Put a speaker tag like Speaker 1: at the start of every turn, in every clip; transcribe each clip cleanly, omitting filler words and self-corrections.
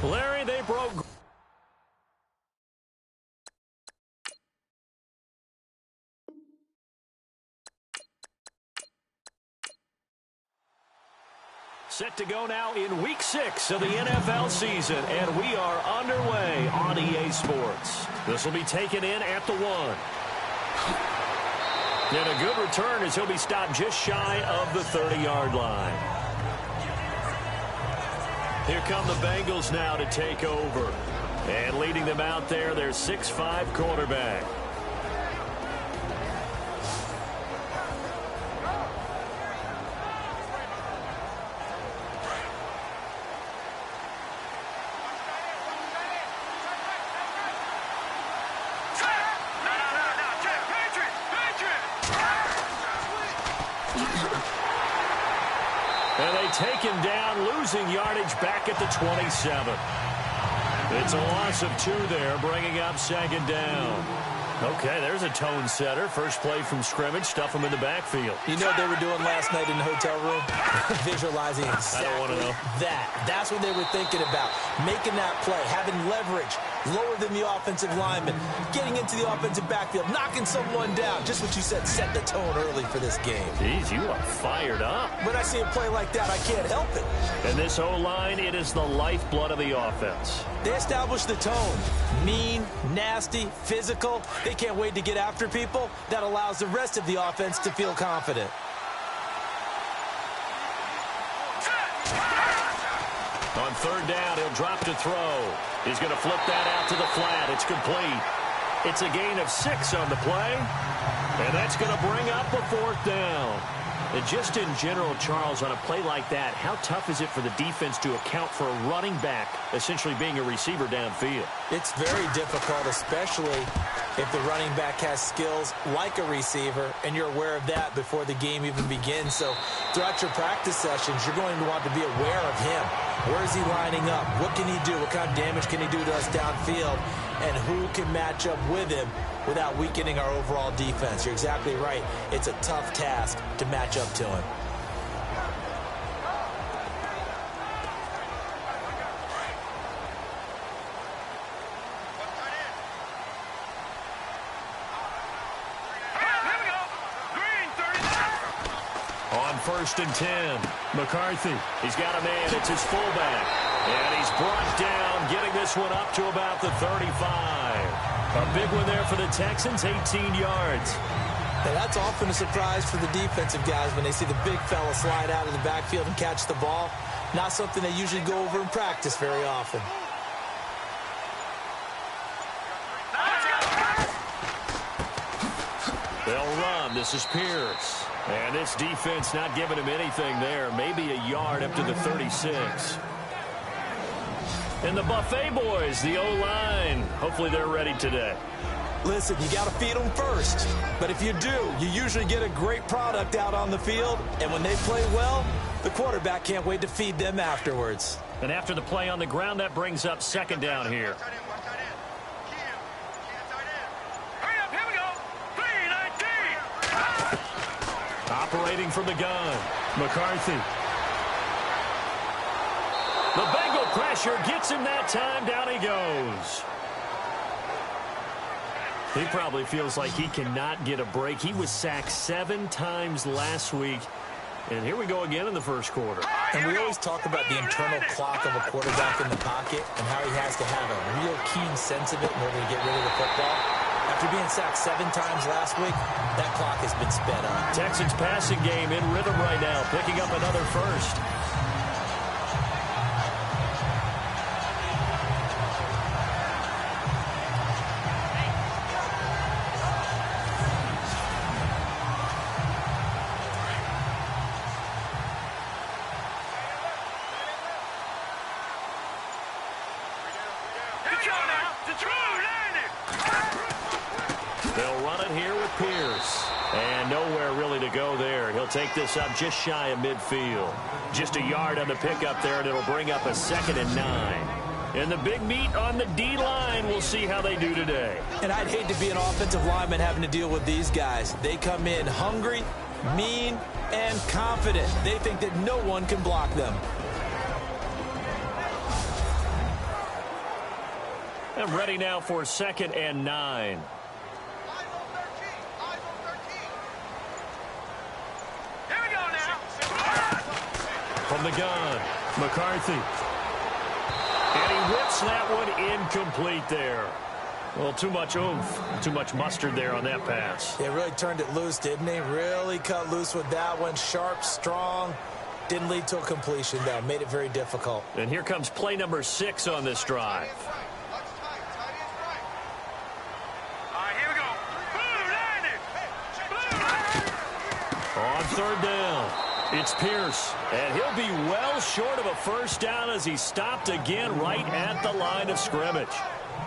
Speaker 1: Larry, they broke. Set to go now in Week 6 of the NFL season, and we are underway on EA Sports. This will be taken in at the 1. And a good return as he'll be stopped just shy of the 30-yard line. Here come the Bengals now to take over. And leading them out there, their 6'5" quarterback. And they take him down, losing yardage back at the 27. It's a loss of 2 there, bringing up 2nd down. Okay, there's a tone setter. First play from scrimmage, stuff him in the backfield.
Speaker 2: You know what they were doing last night in the hotel room? Visualizing exactly
Speaker 1: I don't want to know.
Speaker 2: that. That's what they were thinking about. Making that play, having leverage, lower than the offensive lineman, getting into the offensive backfield, knocking someone down. Just what you said, set the tone early for this game.
Speaker 1: Jeez, you are fired up.
Speaker 2: When I see a play like that, I can't help it.
Speaker 1: And this O-line, it is the lifeblood of the offense.
Speaker 2: They establish the tone. Mean, nasty, physical. They can't wait to get after people. That allows the rest of the offense to feel confident.
Speaker 1: On 3rd down, he'll drop to throw. He's going to flip that out to the flat. It's complete. It's a gain of 6 on the play. And that's going to bring up a 4th down. And just in general, Charles, on a play like that, how tough is it for the defense to account for a running back essentially being a receiver downfield?
Speaker 2: It's very difficult, especially if the running back has skills like a receiver, and you're aware of that before the game even begins. So throughout your practice sessions, you're going to want to be aware of him. Where is he lining up? What can he do? What kind of damage can he do to us downfield? And who can match up with him without weakening our overall defense? You're exactly right. It's a tough task to match up to him.
Speaker 1: On 1st and 10, McCarthy. He's got a man. It's his fullback. And he's brought down, getting this one up to about the 35. A big one there for the Texans, 18 yards.
Speaker 2: And that's often a surprise for the defensive guys when they see the big fella slide out of the backfield and catch the ball. Not something they usually go over in practice very often.
Speaker 1: They'll run. This is Pierce. And this defense not giving him anything there. Maybe a yard up to the 36. And the Buffet boys, the O-line, hopefully they're ready today.
Speaker 2: Listen, you got to feed them first. But if you do, you usually get a great product out on the field. And when they play well, the quarterback can't wait to feed them afterwards.
Speaker 1: And after the play on the ground, that brings up 2nd down here. Operating from the gun, McCarthy. The Bengal pressure gets him that time. Down he goes. He probably feels like he cannot get a break. He was sacked 7 times last week. And here we go again in the first quarter.
Speaker 2: And we always talk about the internal clock of a quarterback in the pocket and how he has to have a real keen sense of it in order to get rid of the football. After being sacked 7 times last week, that clock has been sped up.
Speaker 1: Texans passing game in rhythm right now, picking up another first. They'll run it here with Pierce. And nowhere really to go there. He'll take this up just shy of midfield. Just a yard on the pickup there, and it'll bring up a 2nd and 9. And the big meat on the D-line, we'll see how they do today.
Speaker 2: And I'd hate to be an offensive lineman having to deal with these guys. They come in hungry, mean, and confident. They think that no one can block them.
Speaker 1: And ready now for 2nd and 9. From the gun, McCarthy. And he whips that one incomplete there. Well, too much oomph, too much mustard there on that pass.
Speaker 2: They really turned it loose, didn't they? Really cut loose with that one. Sharp, strong. Didn't lead to a completion, though. Made it very difficult.
Speaker 1: And here comes play number 6 on this drive. On 3rd down, it's Pierce. And he'll be well short of a first down as he stopped again right at the line of scrimmage.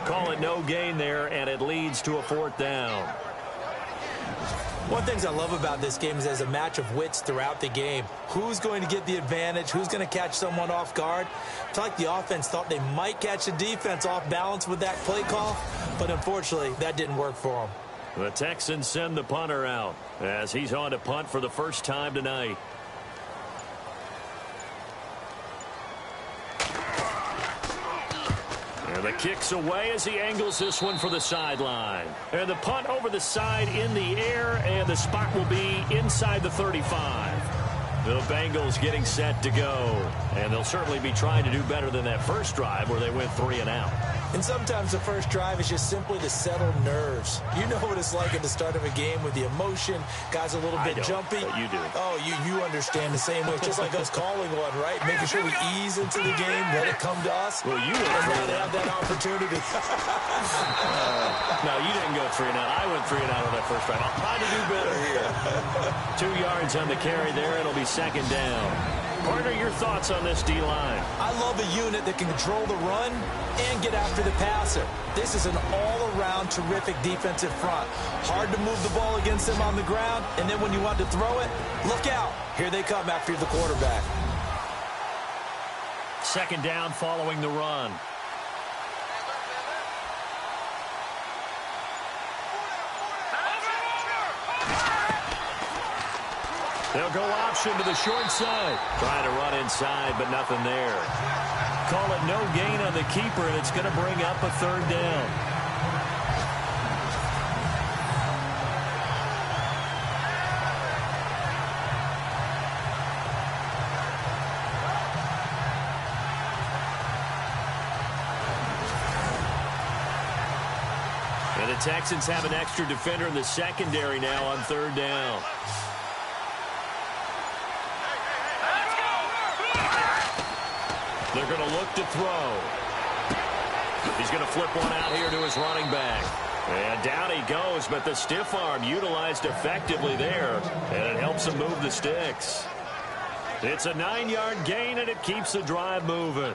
Speaker 1: Call it no gain there, and it leads to a 4th down.
Speaker 2: One of the things I love about this game is there's a match of wits throughout the game. Who's going to get the advantage? Who's going to catch someone off guard? It's like the offense thought they might catch the defense off balance with that play call, but unfortunately, that didn't work for them.
Speaker 1: The Texans send the punter out as he's on to punt for the first time tonight. And the kick's away as he angles this one for the sideline. And the punt over the side in the air, and the spot will be inside the 35. The Bengals getting set to go. And they'll certainly be trying to do better than that first drive where they went 3 and out.
Speaker 2: And sometimes the first drive is just simply to settle nerves. You know what it's like at the start of a game with the emotion. Guys a little bit jumpy.
Speaker 1: But you do.
Speaker 2: Oh, you understand the same way. It's just like us calling one, right? Making sure we ease into the game, let it come to us.
Speaker 1: Well, you went
Speaker 2: and
Speaker 1: 3
Speaker 2: now
Speaker 1: and
Speaker 2: they
Speaker 1: out.
Speaker 2: have that opportunity.
Speaker 1: No, you didn't go 3 and out. I went 3 and out on that first drive. I'll try to do better here. 2 yards on the carry there. It'll be 2nd down. Partner, your thoughts on this D-line?
Speaker 2: I love a unit that can control the run and get after the passer. This is an all-around terrific defensive front. Hard to move the ball against them on the ground, and then when you want to throw it, look out. Here they come after the quarterback.
Speaker 1: 2nd down following the run. They'll go option to the short side. Trying to run inside, but nothing there. Call it no gain on the keeper, and it's going to bring up a 3rd down. And the Texans have an extra defender in the secondary now on 3rd down. They're going to look to throw. He's going to flip one out here to his running back. And down he goes, but the stiff arm utilized effectively there, and it helps him move the sticks. It's a 9-yard gain, and it keeps the drive moving.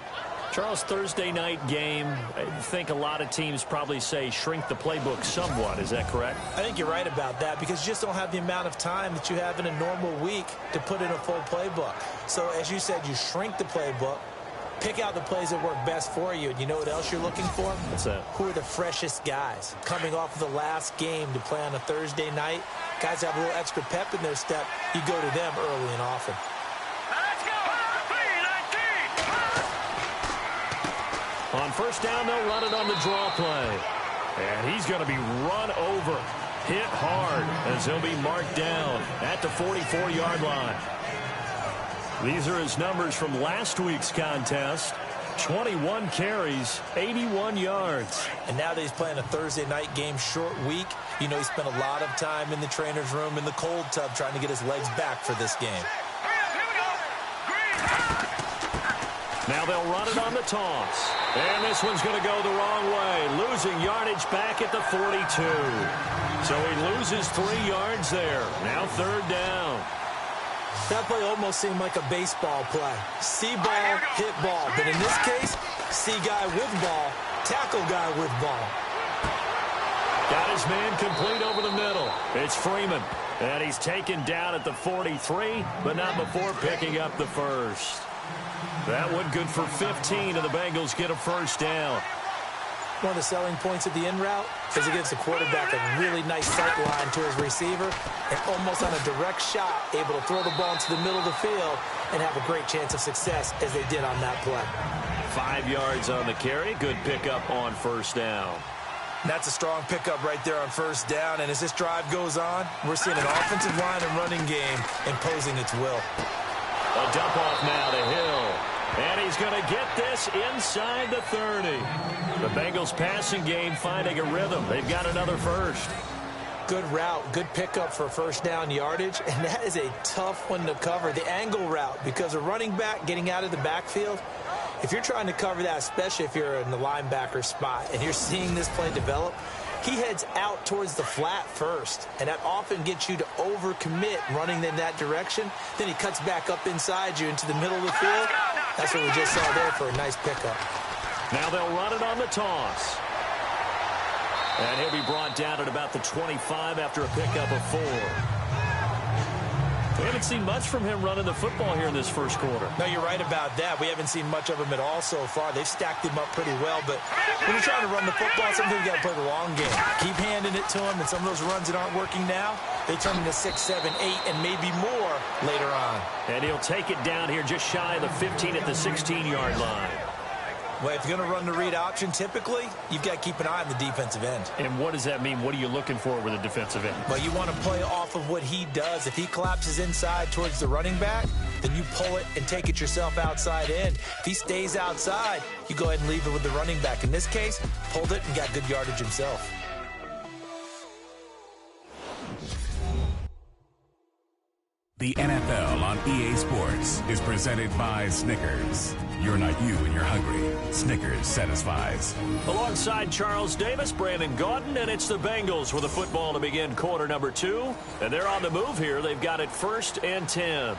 Speaker 1: Charles, Thursday night game, I think a lot of teams probably say shrink the playbook somewhat. Is that correct?
Speaker 2: I think you're right about that because you just don't have the amount of time that you have in a normal week to put in a full playbook. So, as you said, you shrink the playbook. Pick out the plays that work best for you. And you know what else you're looking for?
Speaker 1: What's that?
Speaker 2: Who are the freshest guys? Coming off of the last game to play on a Thursday night, guys have a little extra pep in their step. You go to them early and often.
Speaker 3: Let's go! 3-19!
Speaker 1: On 1st down, they'll run it on the draw play. And he's going to be run over, hit hard, as he'll be marked down at the 44-yard line. These are his numbers from last week's contest. 21 carries, 81 yards.
Speaker 2: And now that he's playing a Thursday night game, short week, you know he spent a lot of time in the trainer's room in the cold tub trying to get his legs back for this game.
Speaker 3: Here we go! Green!
Speaker 1: Now they'll run it on the toss. And this one's going to go the wrong way, losing yardage back at the 42. So he loses 3 yards there. Now 3rd down.
Speaker 2: That play almost seemed like a baseball play. See ball, hit ball. But in this case, see guy with ball, tackle guy with ball.
Speaker 1: Got his man complete over the middle. It's Freeman. And he's taken down at the 43, but not before picking up the first. That one good for 15, and the Bengals get a 1st down.
Speaker 2: One of the selling points of the in route is it gives the quarterback a really nice sight line to his receiver and almost on a direct shot able to throw the ball into the middle of the field and have a great chance of success as they did on that play.
Speaker 1: 5 yards on the carry. Good pickup on first down.
Speaker 2: That's a strong pickup right there on first down. And as this drive goes on, we're seeing an offensive line and running game imposing its will.
Speaker 1: A dump off now to Hill. And he's going to get this inside the 30. The Bengals passing game finding a rhythm. They've got another first.
Speaker 2: Good route, good pickup for first down yardage, and that is a tough one to cover, the angle route, because a running back getting out of the backfield, if you're trying to cover that, especially if you're in the linebacker spot and you're seeing this play develop, he heads out towards the flat first, and that often gets you to overcommit running in that direction. Then he cuts back up inside you into the middle of the field. That's what we just saw there for a nice pickup.
Speaker 1: Now they'll run it on the toss. And he'll be brought down at about the 25 after a pickup of 4. We haven't seen much from him running the football here in this first quarter.
Speaker 2: No, you're right about that. We haven't seen much of him at all so far. They've stacked him up pretty well, but when you're trying to run the football, sometimes you got to play the long game. Keep handing it to him, and some of those runs that aren't working now, they turn into 6, 7, 8, and maybe more later on.
Speaker 1: And he'll take it down here just shy of the 15 at the 16-yard line.
Speaker 2: Well, if you're going to run the read option, typically, you've got to keep an eye on the defensive end.
Speaker 1: And what does that mean? What are you looking for with a defensive end?
Speaker 2: Well, you want to play off of what he does. If he collapses inside towards the running back, then you pull it and take it yourself outside in. If he stays outside, you go ahead and leave it with the running back. In this case, pulled it and got good yardage himself.
Speaker 4: The NFL on EA Sports is presented by Snickers. You're not you when you're hungry. Snickers satisfies.
Speaker 1: Alongside Charles Davis, Brandon Gaudin, and it's the Bengals with the football to begin quarter number 2. And they're on the move here. They've got it 1st and 10.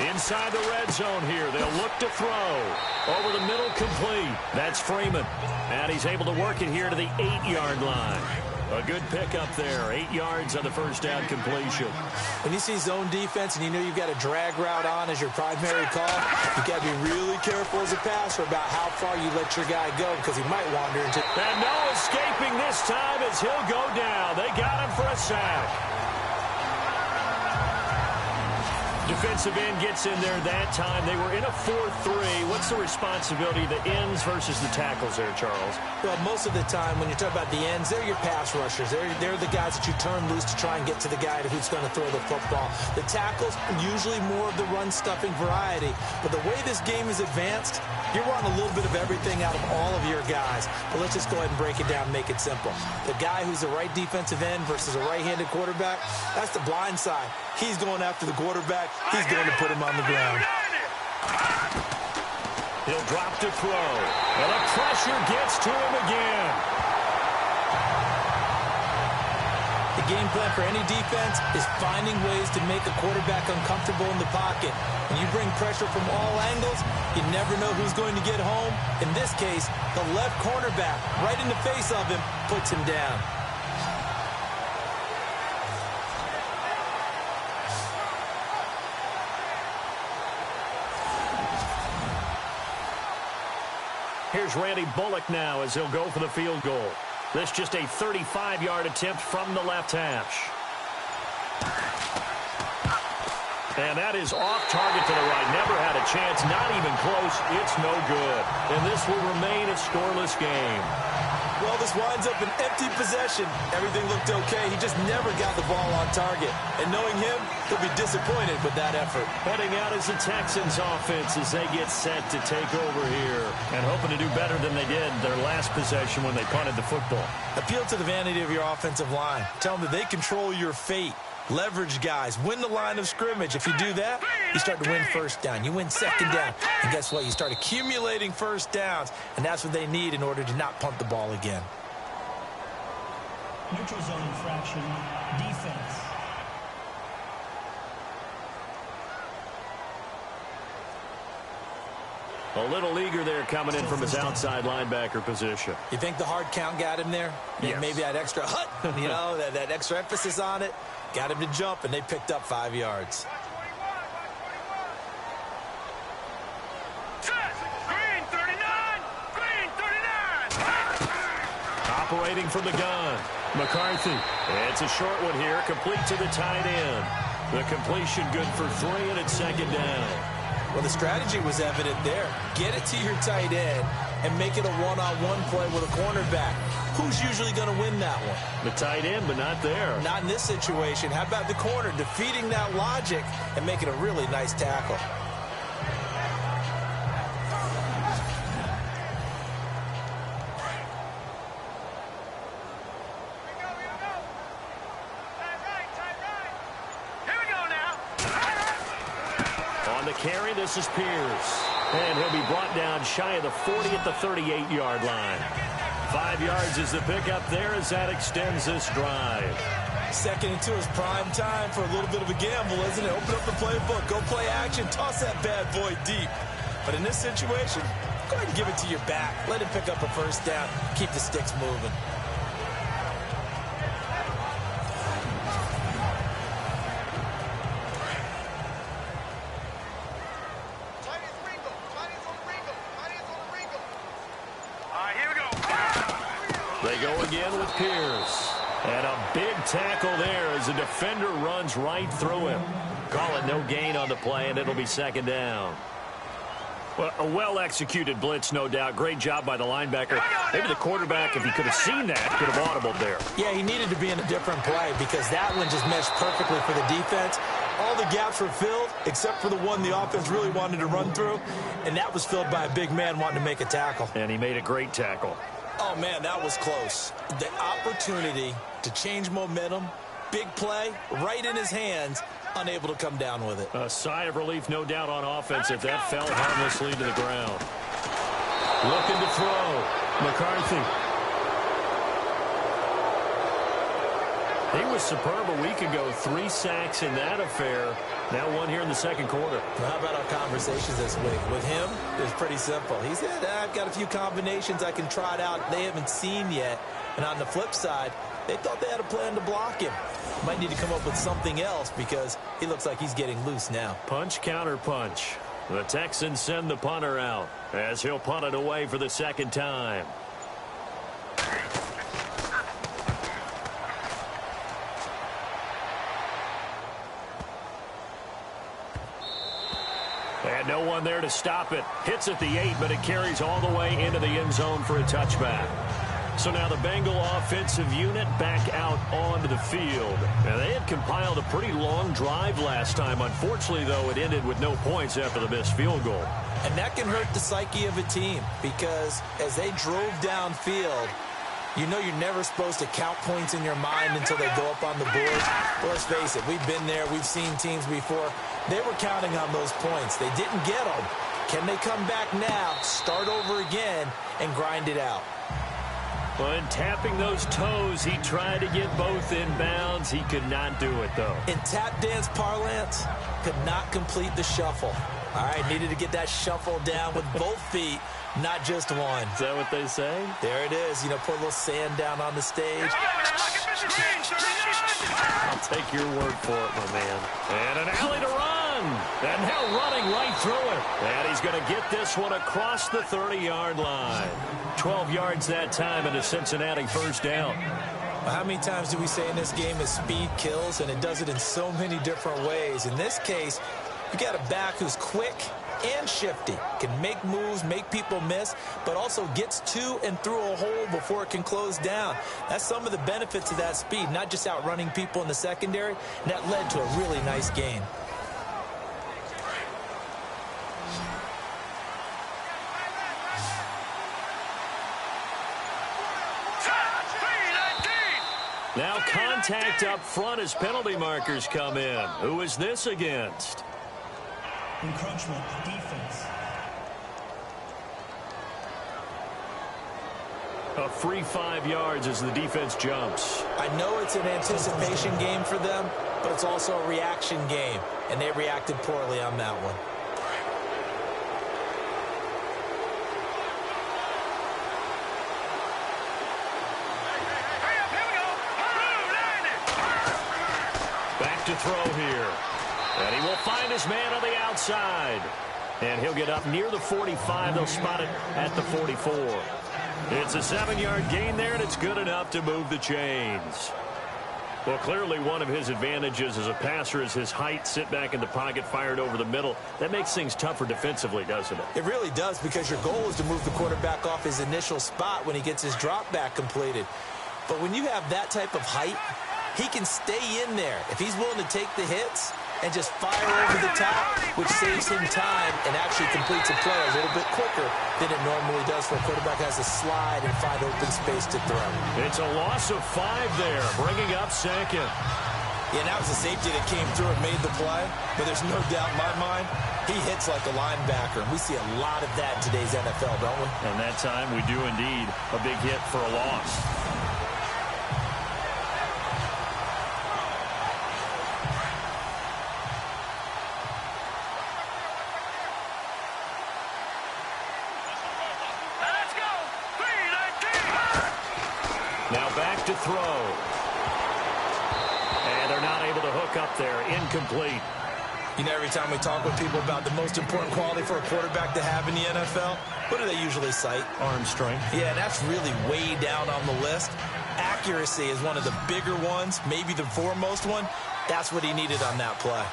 Speaker 1: Inside the red zone here. They'll look to throw. Over the middle, complete. That's Freeman. And he's able to work it here to the 8-yard line. A good pickup there. 8 yards on the first down completion.
Speaker 2: When you see zone defense and you know you've got a drag route on as your primary call, you've got to be really careful as a passer about how far you let your guy go because he might wander into...
Speaker 1: And no escaping this time as he'll go down. They got him for a sack. Defensive end gets in there that time. They were in a 4-3. What's the responsibility of the ends versus the tackles there, Charles?
Speaker 2: Well, most of the time when you talk about the ends, they're your pass rushers. They're the guys that you turn loose to try and get to the guy who's going to throw the football. The tackles, usually more of the run-stuffing variety. But the way this game is advanced, you're wanting a little bit of everything out of all of your guys. But let's just go ahead and break it down and make it simple. The guy who's the right defensive end versus a right-handed quarterback, that's the blind side. He's going after the quarterback. He's going to put him on the ground.
Speaker 1: He'll drop to throw. And the pressure gets to him again.
Speaker 2: The game plan for any defense is finding ways to make a quarterback uncomfortable in the pocket. When you bring pressure from all angles, you never know who's going to get home. In this case, the left cornerback, right in the face of him, puts him down.
Speaker 1: Here's Randy Bullock now as he'll go for the field goal. This just a 35-yard attempt from the left hash. And that is off target to the right. Never had a chance, not even close. It's no good. And this will remain a scoreless game.
Speaker 2: Well, this winds up an empty possession. Everything looked okay. He just never got the ball on target. And knowing him, he'll be disappointed with that effort.
Speaker 1: Heading out is the Texans offense as they get set to take over here. And hoping to do better than they did their last possession when they punted the football.
Speaker 2: Appeal to the vanity of your offensive line. Tell them that they control your fate. Leverage guys. Win the line of scrimmage. If you do that, you start to win first down. You win second down. And guess what? You start accumulating first downs. And that's what they need in order to not punt the ball again.
Speaker 5: Neutral zone infraction, defense.
Speaker 1: A little eager there coming in from his outside linebacker position.
Speaker 2: You think the hard count got him there?
Speaker 1: Yes.
Speaker 2: Maybe that extra that extra emphasis on it got him to jump, and they picked up 5 yards.
Speaker 3: Green 39! Green 39!
Speaker 1: Operating from the gun. McCarthy. It's a short one here, complete to the tight end. The completion good for 3, and it's second down.
Speaker 2: Well, the strategy was evident there. Get it to your tight end and make it a one-on-one play with a cornerback. Who's usually going to win that one?
Speaker 1: The tight end, but not there.
Speaker 2: Not in this situation. How about the corner defeating that logic and making a really nice tackle?
Speaker 1: Carry, this is Pierce. And he'll be brought down shy of the 40 at the 38-yard line. 5 yards is the pickup there as that extends this drive.
Speaker 2: Second and 2 is prime time for a little bit of a gamble, isn't it? Open up the playbook, go play action, toss that bad boy deep. But in this situation, go ahead and give it to your back. Let him pick up a first down, keep the sticks moving.
Speaker 1: They go again with Pierce. And a big tackle there as the defender runs right through him. Call it no gain on the play, and it'll be second down. Well, a well-executed blitz, no doubt. Great job by the linebacker. Maybe the quarterback, if he could have seen that, could have audibled there.
Speaker 2: Yeah, he needed to be in a different play because that one just meshed perfectly for the defense. All the gaps were filled except for the one the offense really wanted to run through, and that was filled by a big man wanting to make a tackle.
Speaker 1: And he made a great tackle.
Speaker 2: Oh, man, that was close. The opportunity to change momentum, big play, right in his hands, unable to come down with it.
Speaker 1: A sigh of relief, no doubt, on offense if that fell harmlessly to the ground. Looking to throw. McCarthy. He was superb a week ago. 3 sacks in that affair. Now 1 here in the second quarter.
Speaker 2: How about our conversations this week? With him, it's pretty simple. He said, I've got a few combinations I can trot out they haven't seen yet. And on the flip side, they thought they had a plan to block him. Might need to come up with something else because he looks like he's getting loose now.
Speaker 1: Punch, counter punch. The Texans send the punter out as he'll punt it away for the second time. And no one there to stop it. Hits at the 8, but it carries all the way into the end zone for a touchback. So now the Bengal offensive unit back out onto the field. And they had compiled a pretty long drive last time. Unfortunately, though, it ended with no points after the missed field goal.
Speaker 2: And that can hurt the psyche of a team because as they drove downfield, you know you're never supposed to count points in your mind until they go up on the board. Well, let's face it, we've been there. We've seen teams before. They were counting on those points. They didn't get them. Can they come back now, start over again, and grind it out?
Speaker 1: Well, in tapping those toes, he tried to get both in bounds. He could not do it, though.
Speaker 2: In tap dance parlance, could not complete the shuffle. All right, needed to get that shuffle down with both feet, not just one.
Speaker 1: Is that what they say?
Speaker 2: There it is. You know, put a little sand down on the stage.
Speaker 1: I'll take your word for it, my man. And an alley to run. And now running right through it. And he's going to get this one across the 30-yard line. 12 yards that time and a Cincinnati first down.
Speaker 2: Well, how many times do we say in this game is speed kills, and it does it in so many different ways. In this case, you got a back who's quick and shifty, can make moves, make people miss, but also gets to and through a hole before it can close down. That's some of the benefits of that speed, not just outrunning people in the secondary, and that led to a really nice game.
Speaker 1: Now contact up front as penalty markers come in. Who is this against?
Speaker 5: Encroachment, defense.
Speaker 1: A free 5 yards as the defense jumps.
Speaker 2: I know it's an anticipation game for them, but it's also a reaction game, and they reacted poorly on that one.
Speaker 1: Back to throw here. And he will find his man on the outside. And he'll get up near the 45. They'll spot it at the 44. It's a 7-yard gain there, and it's good enough to move the chains. Well, clearly one of his advantages as a passer is his height. Sit back in the pocket, fired over the middle. That makes things tougher defensively, doesn't it?
Speaker 2: It really does, because your goal is to move the quarterback off his initial spot when he gets his drop back completed. But when you have that type of height, he can stay in there. If he's willing to take the hits and just fire over the top, which saves him time and actually completes a play a little bit quicker than it normally does for a quarterback has to slide and find open space to throw.
Speaker 1: It's a loss of 5 there, bringing up second.
Speaker 2: Yeah, and that was a safety that came through and made the play, but there's no doubt in my mind, he hits like a linebacker. We see a lot of that in today's NFL, don't we?
Speaker 1: And that time we do indeed. A big hit for a loss. Now back to throw. And they're not able to hook up there. Incomplete.
Speaker 2: You know, every time we talk with people about the most important quality for a quarterback to have in the NFL, what do they usually cite?
Speaker 1: Arm strength.
Speaker 2: Yeah, and that's really way down on the list. Accuracy is one of the bigger ones, maybe the foremost one. That's what he needed on that play.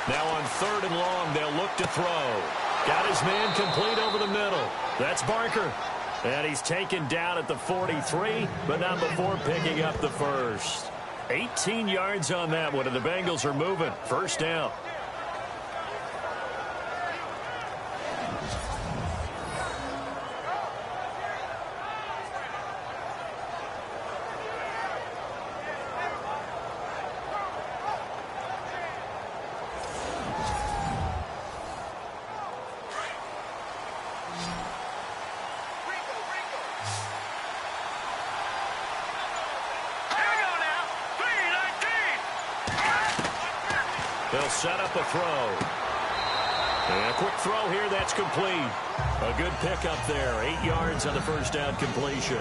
Speaker 1: Now on 3rd and long, they'll look to throw. Got his man complete over the middle. That's Barker. And he's taken down at the 43, but not before picking up the first. 18 yards on that one, and the Bengals are moving. First down. They'll set up a throw. And a quick throw here, that's complete. A good pickup there. 8 yards on the first down completion.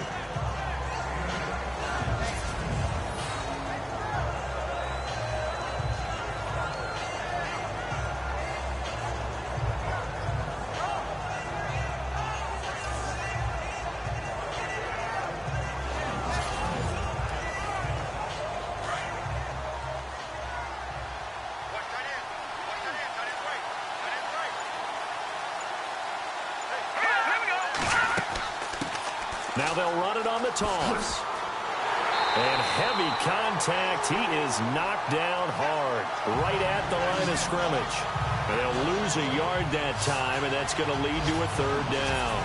Speaker 1: Now they'll run it on the toss. And heavy contact. He is knocked down hard, right at the line of scrimmage. And they'll lose a yard that time, and that's going to lead to a 3rd down.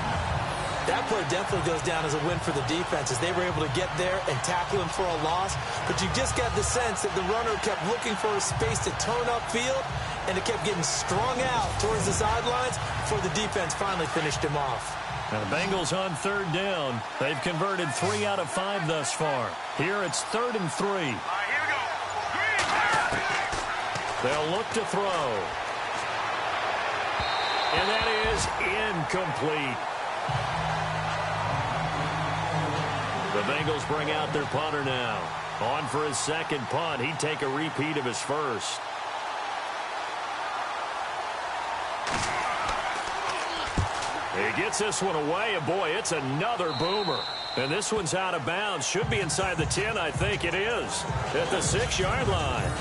Speaker 2: That play definitely goes down as a win for the defense, as they were able to get there and tackle him for a loss. But you just got the sense that the runner kept looking for a space to turn upfield, and it kept getting strung out towards the sidelines before the defense finally finished him off.
Speaker 1: Now the Bengals on 3rd down. They've converted 3 out of 5 thus far. Here it's 3rd and 3.
Speaker 3: All right, here we go.
Speaker 1: They'll look to throw. And that is incomplete. The Bengals bring out their punter now. On for his 2nd punt. He'd take a repeat of his first. He gets this one away, and boy, it's another boomer. And this one's out of bounds. Should be inside the 10, I think it is. At the 6-yard line.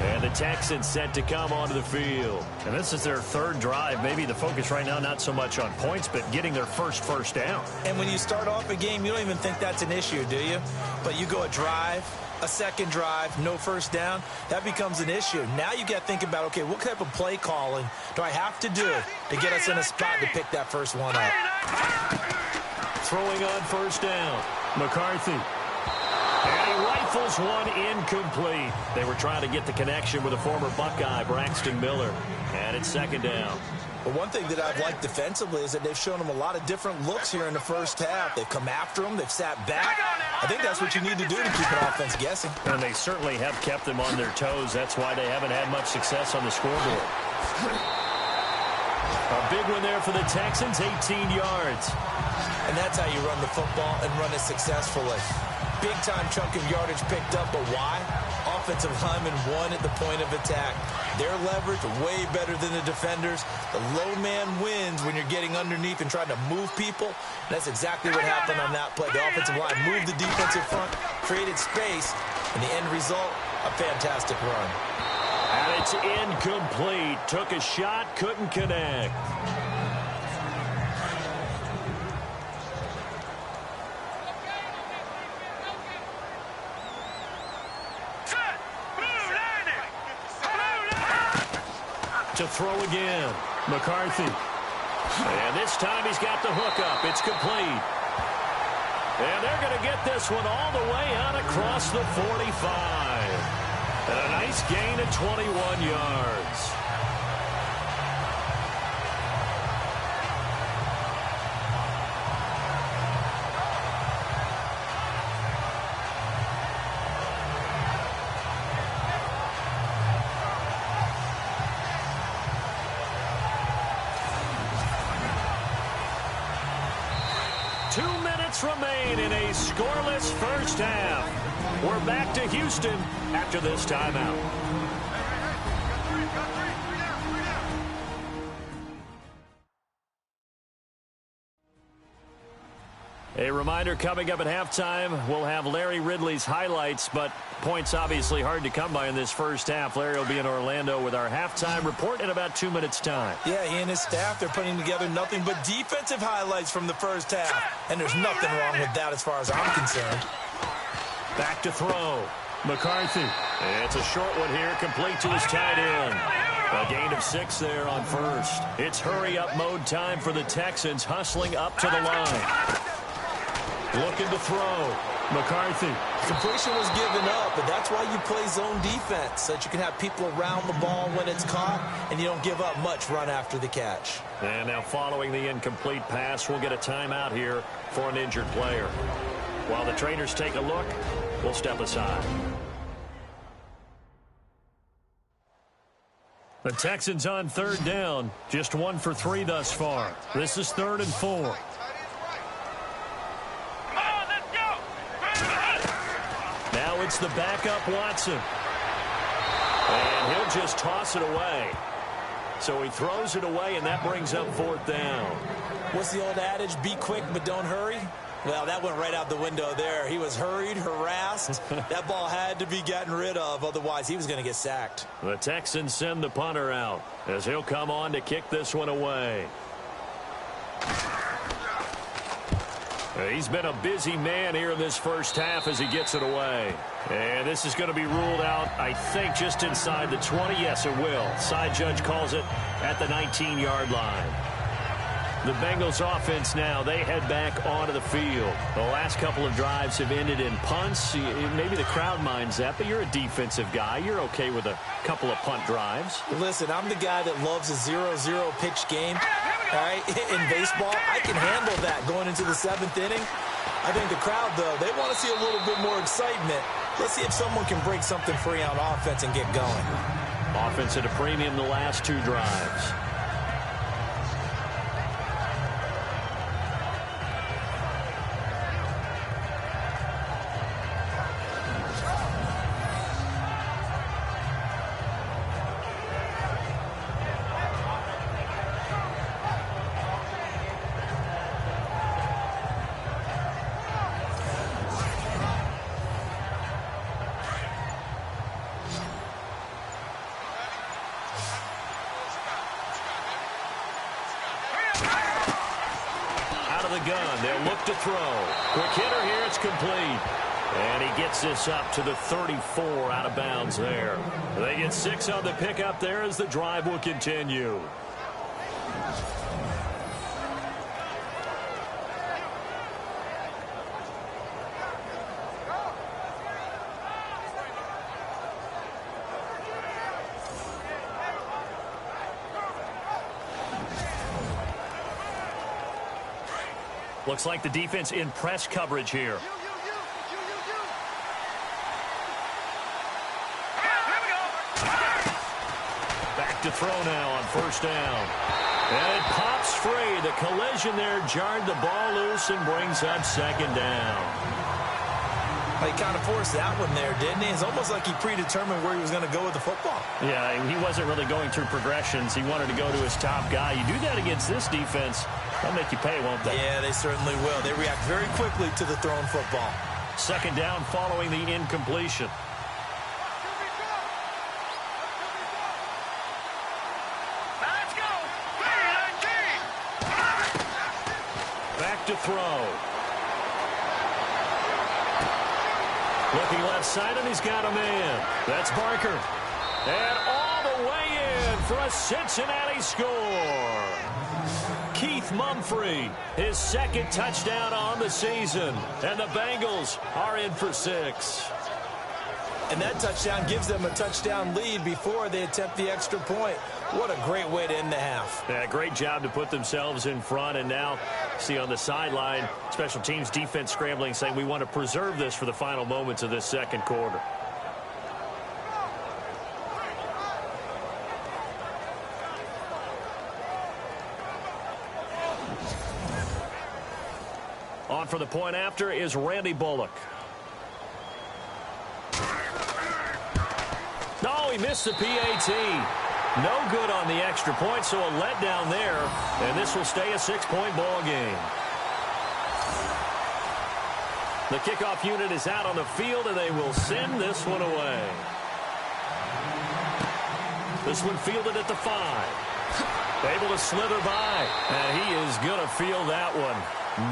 Speaker 1: And the Texans set to come onto the field. And this is their 3rd drive. Maybe the focus right now not so much on points, but getting their first down.
Speaker 2: And when you start off a game, you don't even think that's an issue, do you? But you go a drive, a 2nd drive, no first down, that becomes an issue. Now you got to think about, okay, what type of play calling do I have to do to get us in a spot to pick that first one up?
Speaker 1: Throwing on 1st down, McCarthy. And he rifles one incomplete. They were trying to get the connection with a former Buckeye, Braxton Miller. And it's 2nd down.
Speaker 2: But one thing that I've liked defensively is that they've shown them a lot of different looks here in the first half. They've come after them. They've sat back. I think that's what you need to do to keep an offense guessing.
Speaker 1: And they certainly have kept them on their toes. That's why they haven't had much success on the scoreboard. A big one there for the Texans, 18 yards.
Speaker 2: And that's how you run the football and run it successfully. Big-time chunk of yardage picked up, but why? Offensive linemen won at the point of attack. Their leverage way better than the defenders. The low man wins when you're getting underneath and trying to move people. And that's exactly what happened on that play. The offensive line moved the defensive front, created space, and the end result, a fantastic run.
Speaker 1: And it's incomplete. Took a shot, couldn't connect. To throw again. McCarthy. And this time he's got the hook up. It's complete. And they're going to get this one all the way out across the 45. And a nice gain of 21 yards. Remain in a scoreless first half. We're back to Houston after this timeout. A reminder coming up at halftime, we'll have Larry Ridley's highlights, but points obviously hard to come by in this first half. Larry will be in Orlando with our halftime report in about 2 minutes' time.
Speaker 2: Yeah, he and his staff, they're putting together nothing but defensive highlights from the first half. And there's nothing wrong with that as far as I'm concerned.
Speaker 1: Back to throw. McCarthy. It's a short one here, complete to his tight end. A gain of 6 there on first. It's hurry-up mode time for the Texans, hustling up to the line. Looking to throw. McCarthy.
Speaker 2: Completion was given up, but that's why you play zone defense, so that you can have people around the ball when it's caught, and you don't give up much run after the catch.
Speaker 1: And now following the incomplete pass, we'll get a timeout here for an injured player. While the trainers take a look, we'll step aside. The Texans on third down, just 1 for 3 thus far. This is 3rd and 4. Now it's the backup Watson. And he'll just toss it away. So he throws it away, and that brings up 4th down.
Speaker 2: What's the old adage? Be quick, but don't hurry? Well, that went right out the window there. He was hurried, harassed. That ball had to be gotten rid of, otherwise he was going to get sacked.
Speaker 1: The Texans send the punter out as he'll come on to kick this one away. He's been a busy man here in this first half as he gets it away. And this is going to be ruled out, I think, just inside the 20. Yes, it will. Side judge calls it at the 19-yard line. The Bengals offense now, they head back onto the field. The last couple of drives have ended in punts. Maybe the crowd minds that, but you're a defensive guy. You're okay with a couple of punt drives.
Speaker 2: Listen, I'm the guy that loves a 0-0 pitch game. All right, in baseball, I can handle that going into the 7th inning. I think the crowd, though, they want to see a little bit more excitement. Let's see if someone can break something free on offense and get going.
Speaker 1: Offense at a premium the last 2 drives. Gun. They'll look to throw. Quick hitter here. It's complete. And he gets this up to the 34 out of bounds there. They get 6 on the pickup there as the drive will continue. Looks like the defense in press coverage here. Back to throw now on 1st down. And it pops free. The collision there jarred the ball loose and brings up second down.
Speaker 2: He kind of forced that one there, didn't he? It's almost like he predetermined where he was going to go with the football.
Speaker 1: Yeah, he wasn't really going through progressions. He wanted to go to his top guy. You do that against this defense, they'll make you pay, won't they?
Speaker 2: Yeah, they certainly will. They react very quickly to the thrown football.
Speaker 1: Second down following the incompletion.
Speaker 3: Let's go. 3-19.
Speaker 1: Back to throw. Looking left side, and he's got a man. That's Barker. And all the way in for a Cincinnati score. Keith Mumphrey, his second touchdown on the season. And the Bengals are in for 6.
Speaker 2: And that touchdown gives them a touchdown lead before they attempt the extra point. What a great way to end the half.
Speaker 1: Yeah, great job to put themselves in front. And now, see on the sideline, special teams defense scrambling, saying we want to preserve this for the final moments of this second quarter. On for the point after is Randy Bullock. No, he missed the PAT. No good on the extra point, so a letdown there. And this will stay a 6-point ball game. The kickoff unit is out on the field, and they will send this one away. This one fielded at the 5. Able to slither by. And he is going to field that one.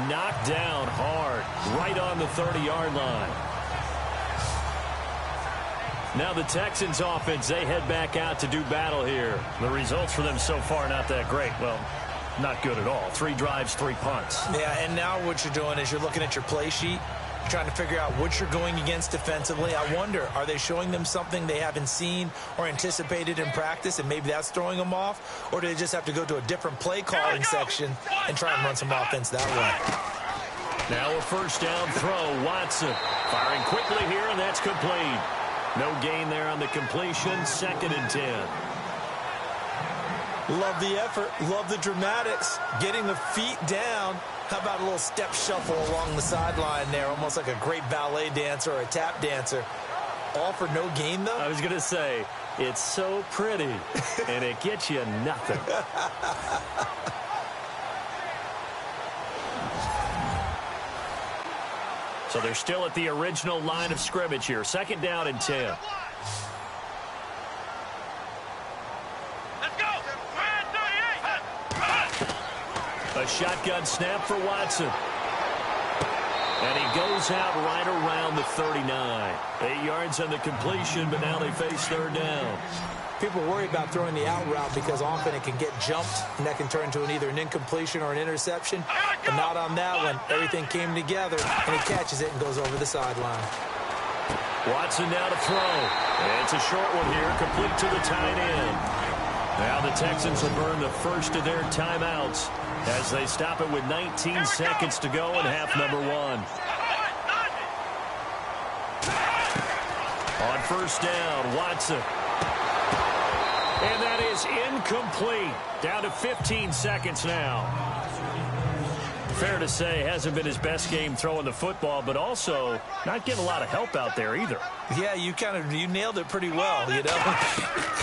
Speaker 1: Knocked down hard, right on the 30-yard line. Now the Texans offense, they head back out to do battle here. The results for them so far not that great. Well, not good at all. 3 drives, 3 punts.
Speaker 2: Yeah, and now what you're doing is you're looking at your play sheet, trying to figure out what you're going against defensively. I wonder, are they showing them something they haven't seen or anticipated in practice, and maybe that's throwing them off? Or do they just have to go to a different play calling section and try and run some offense that way?
Speaker 1: Now a first down throw. Watson firing quickly here, and that's complete. No gain there on the completion. 2nd and 10.
Speaker 2: Love the effort. Love the dramatics. Getting the feet down. How about a little step shuffle along the sideline there? Almost like a great ballet dancer or a tap dancer. All for no gain, though?
Speaker 1: I was going to say, it's so pretty, and it gets you nothing. So they're still at the original line of scrimmage here. 2nd down and 10.
Speaker 3: Let's go. 38.
Speaker 1: A shotgun snap for Watson. And he goes out right around the 39. 8 yards on the completion, but now they face 3rd down.
Speaker 2: People worry about throwing the out route because often it can get jumped, and that can turn into either an incompletion or an interception. But not on that one. Everything came together, and he catches it and goes over the sideline.
Speaker 1: Watson now to throw. And it's a short one here, complete to the tight end. Now the Texans will burn the first of their timeouts as they stop it with 19 seconds to go in half number 1. On first down, Watson. And that is incomplete. Down to 15 seconds now. Fair to say, hasn't been his best game throwing the football, but also not getting a lot of help out there either.
Speaker 2: Yeah, you nailed it pretty well, you know.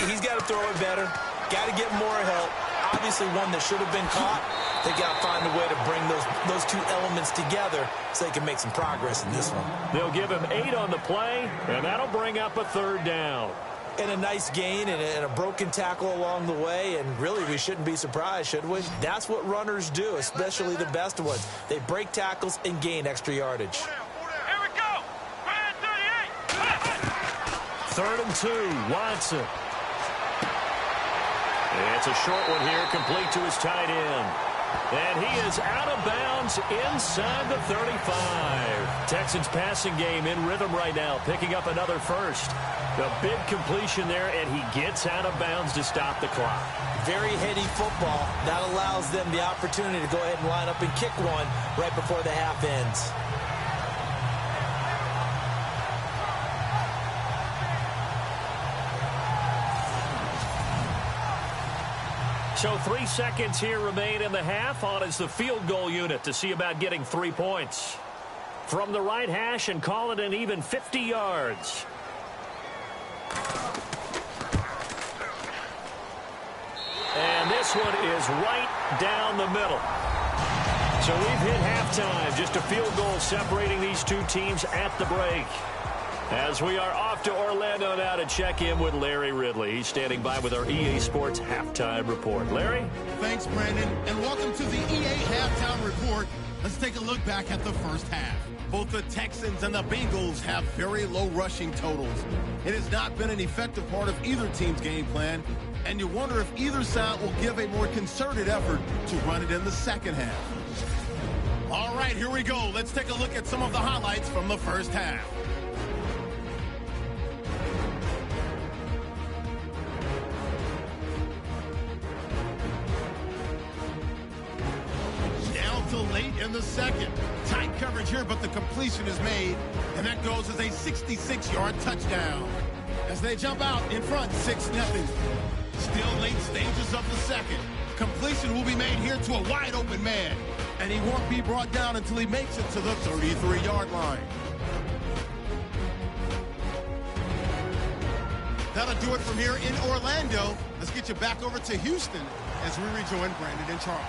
Speaker 2: He's got to throw it better. Got to get more help. Obviously one that should have been caught. They got to find a way to bring those two elements together so they can make some progress in this one.
Speaker 1: They'll give him 8 on the play, and that'll bring up a 3rd down.
Speaker 2: And a nice gain and a broken tackle along the way, and really we shouldn't be surprised, should we? That's what runners do, especially the best ones. They break tackles and gain extra yardage.
Speaker 3: Here we go. 38.
Speaker 1: 3rd and 2, Watson. It's a short one here, complete to his tight end. And he is out of bounds inside the 35. Texans passing game in rhythm right now, picking up another first. The big completion there, and he gets out of bounds to stop the clock.
Speaker 2: Very heady football. That allows them the opportunity to go ahead and line up and kick one right before the half ends.
Speaker 1: So 3 seconds here remain in the half. On is the field goal unit to see about getting 3 points. From the right hash and call it an even 50 yards. And this one is right down the middle. So we've hit halftime. Just a field goal separating these two teams at the break. As we are off to Orlando now to check in with Larry Ridley. He's standing by with our EA Sports Halftime Report. Larry?
Speaker 6: Thanks, Brandon, and welcome to the EA Halftime Report. Let's take a look back at the first half. Both the Texans and the Bengals have very low rushing totals. It has not been an effective part of either team's game plan, and you wonder if either side will give a more concerted effort to run it in the second half. All right, here we go. Let's take a look at some of the highlights from the first half. Down to late in the second. Tight coverage here, but the completion is made, and that goes as a 66-yard touchdown. As they jump out in front, 6-0. Still late stages of the second. Completion will be made here to a wide-open man, and he won't be brought down until he makes it to the 33-yard line. That'll do it from here in Orlando. Let's get you back over to Houston as we rejoin Brandon and Charles.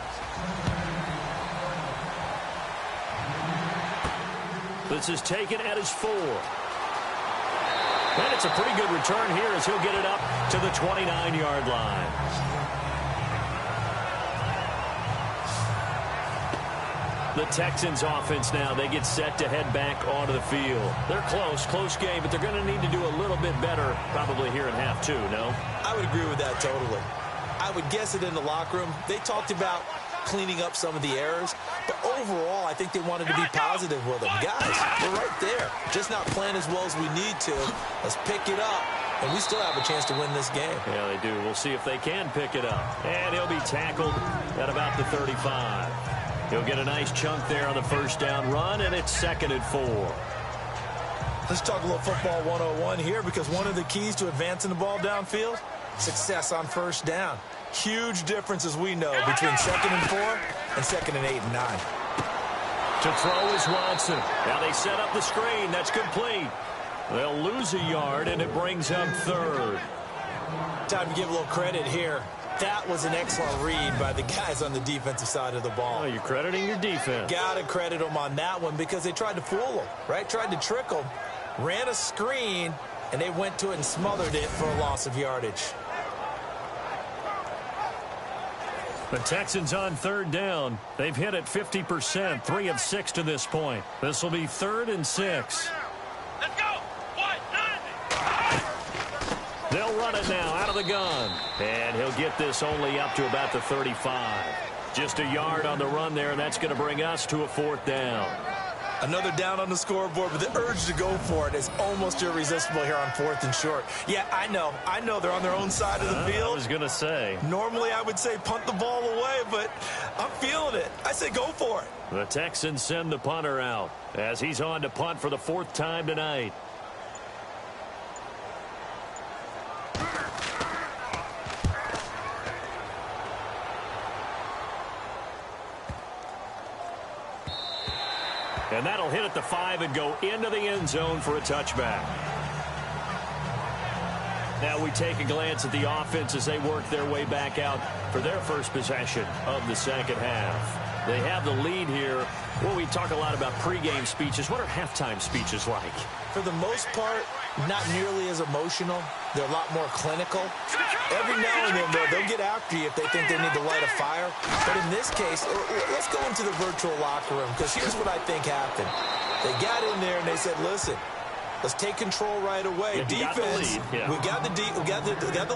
Speaker 1: This is taken at his 4. And it's a pretty good return here as he'll get it up to the 29-yard line. The Texans offense now, they get set to head back onto the field. They're close game, but they're going to need to do a little bit better probably here in half 2, no?
Speaker 2: I would agree with that totally. I would guess it in the locker room. They talked about cleaning up some of the errors, but overall, I think they wanted to be positive with them. Guys, we're right there. Just not playing as well as we need to. Let's pick it up, and we still have a chance to win this game.
Speaker 1: Yeah, they do. We'll see if they can pick it up. And he'll be tackled at about the 35. He'll get a nice chunk there on the first down run, and it's 2nd and 4.
Speaker 2: Let's talk a little football 101 here, because one of the keys to advancing the ball downfield, success on first down. Huge difference, as we know, between 2nd and 4 and 2nd and 8 and 9.
Speaker 1: To throw is Watson. Now they set up the screen. That's complete. They'll lose a yard, and it brings up 3rd.
Speaker 2: Time to give a little credit here. That was an excellent read by the guys on the defensive side of the ball.
Speaker 1: Oh, you're crediting your defense.
Speaker 2: Got to credit them on that one because they tried to fool them, right? Tried to trick them. Ran a screen, and they went to it and smothered it for a loss of yardage.
Speaker 1: The Texans on 3rd down. They've hit it 50%, 3 of 6 to this point. This will be 3rd and 6.
Speaker 3: Let's go. 1, 9.
Speaker 1: They'll run it now out of the gun. And he'll get this only up to about the 35. Just a yard on the run there, and that's going to bring us to a 4th down.
Speaker 2: Another down on the scoreboard, but the urge to go for it is almost irresistible here on 4th and short. Yeah, I know they're on their own side of the field.
Speaker 1: I was going to say.
Speaker 2: Normally I would say punt the ball away, but I'm feeling it. I say go for it.
Speaker 1: The Texans send the punter out as he's on to punt for the 4th time tonight. And that'll hit at the 5 and go into the end zone for a touchback. Now we take a glance at the offense as they work their way back out for their first possession of the second half. They have the lead here. Well, we talk a lot about pregame speeches. What are halftime speeches like?
Speaker 2: For the most part, not nearly as emotional. They're a lot more clinical. Every now and then, they'll get after you if they think they need to light a fire. But in this case, let's go into the virtual locker room, because here's what I think happened. They got in there and they said, listen, let's take control right away. Defense, we got the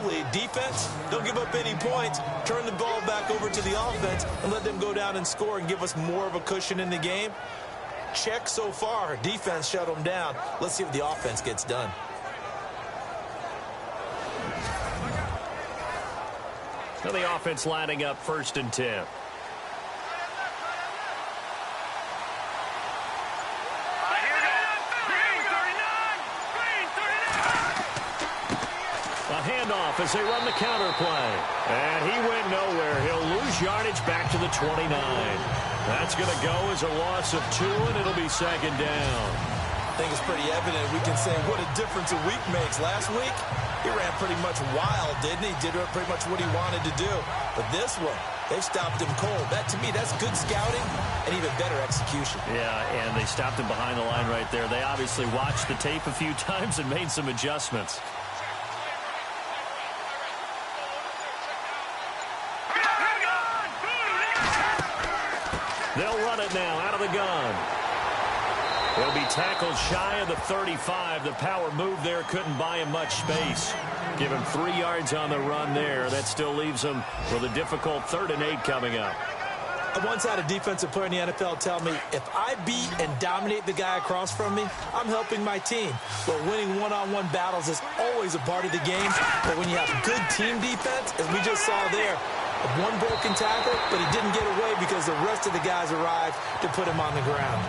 Speaker 2: lead. Defense, don't give up any points. Turn the ball back over to the offense and let them go down and score and give us more of a cushion in the game. Check so far. Defense shut them down. Let's see if the offense gets done.
Speaker 1: Now the offense lining up 1st and 10. A handoff as they run the counter play. And he went nowhere. He'll lose yardage back to the 29. That's going to go as a loss of 2, and it'll be second down.
Speaker 2: I think it's pretty evident. We can say what a difference a week makes. Last week, he ran pretty much wild, didn't he? Did pretty much what he wanted to do. But this one, they stopped him cold. That, to me, that's good scouting and even better execution.
Speaker 1: Yeah, and they stopped him behind the line right there. They obviously watched the tape a few times and made some adjustments. They'll run it now out of the gun. He'll be tackled shy of the 35. The power move there couldn't buy him much space. Give him 3 yards on the run there. That still leaves him with a difficult 3rd and 8 coming up.
Speaker 2: I once had a defensive player in the NFL tell me, if I beat and dominate the guy across from me, I'm helping my team. Well, winning one-on-one battles is always a part of the game. But when you have good team defense, as we just saw there, one broken tackle, but he didn't get away because the rest of the guys arrived to put him on the ground.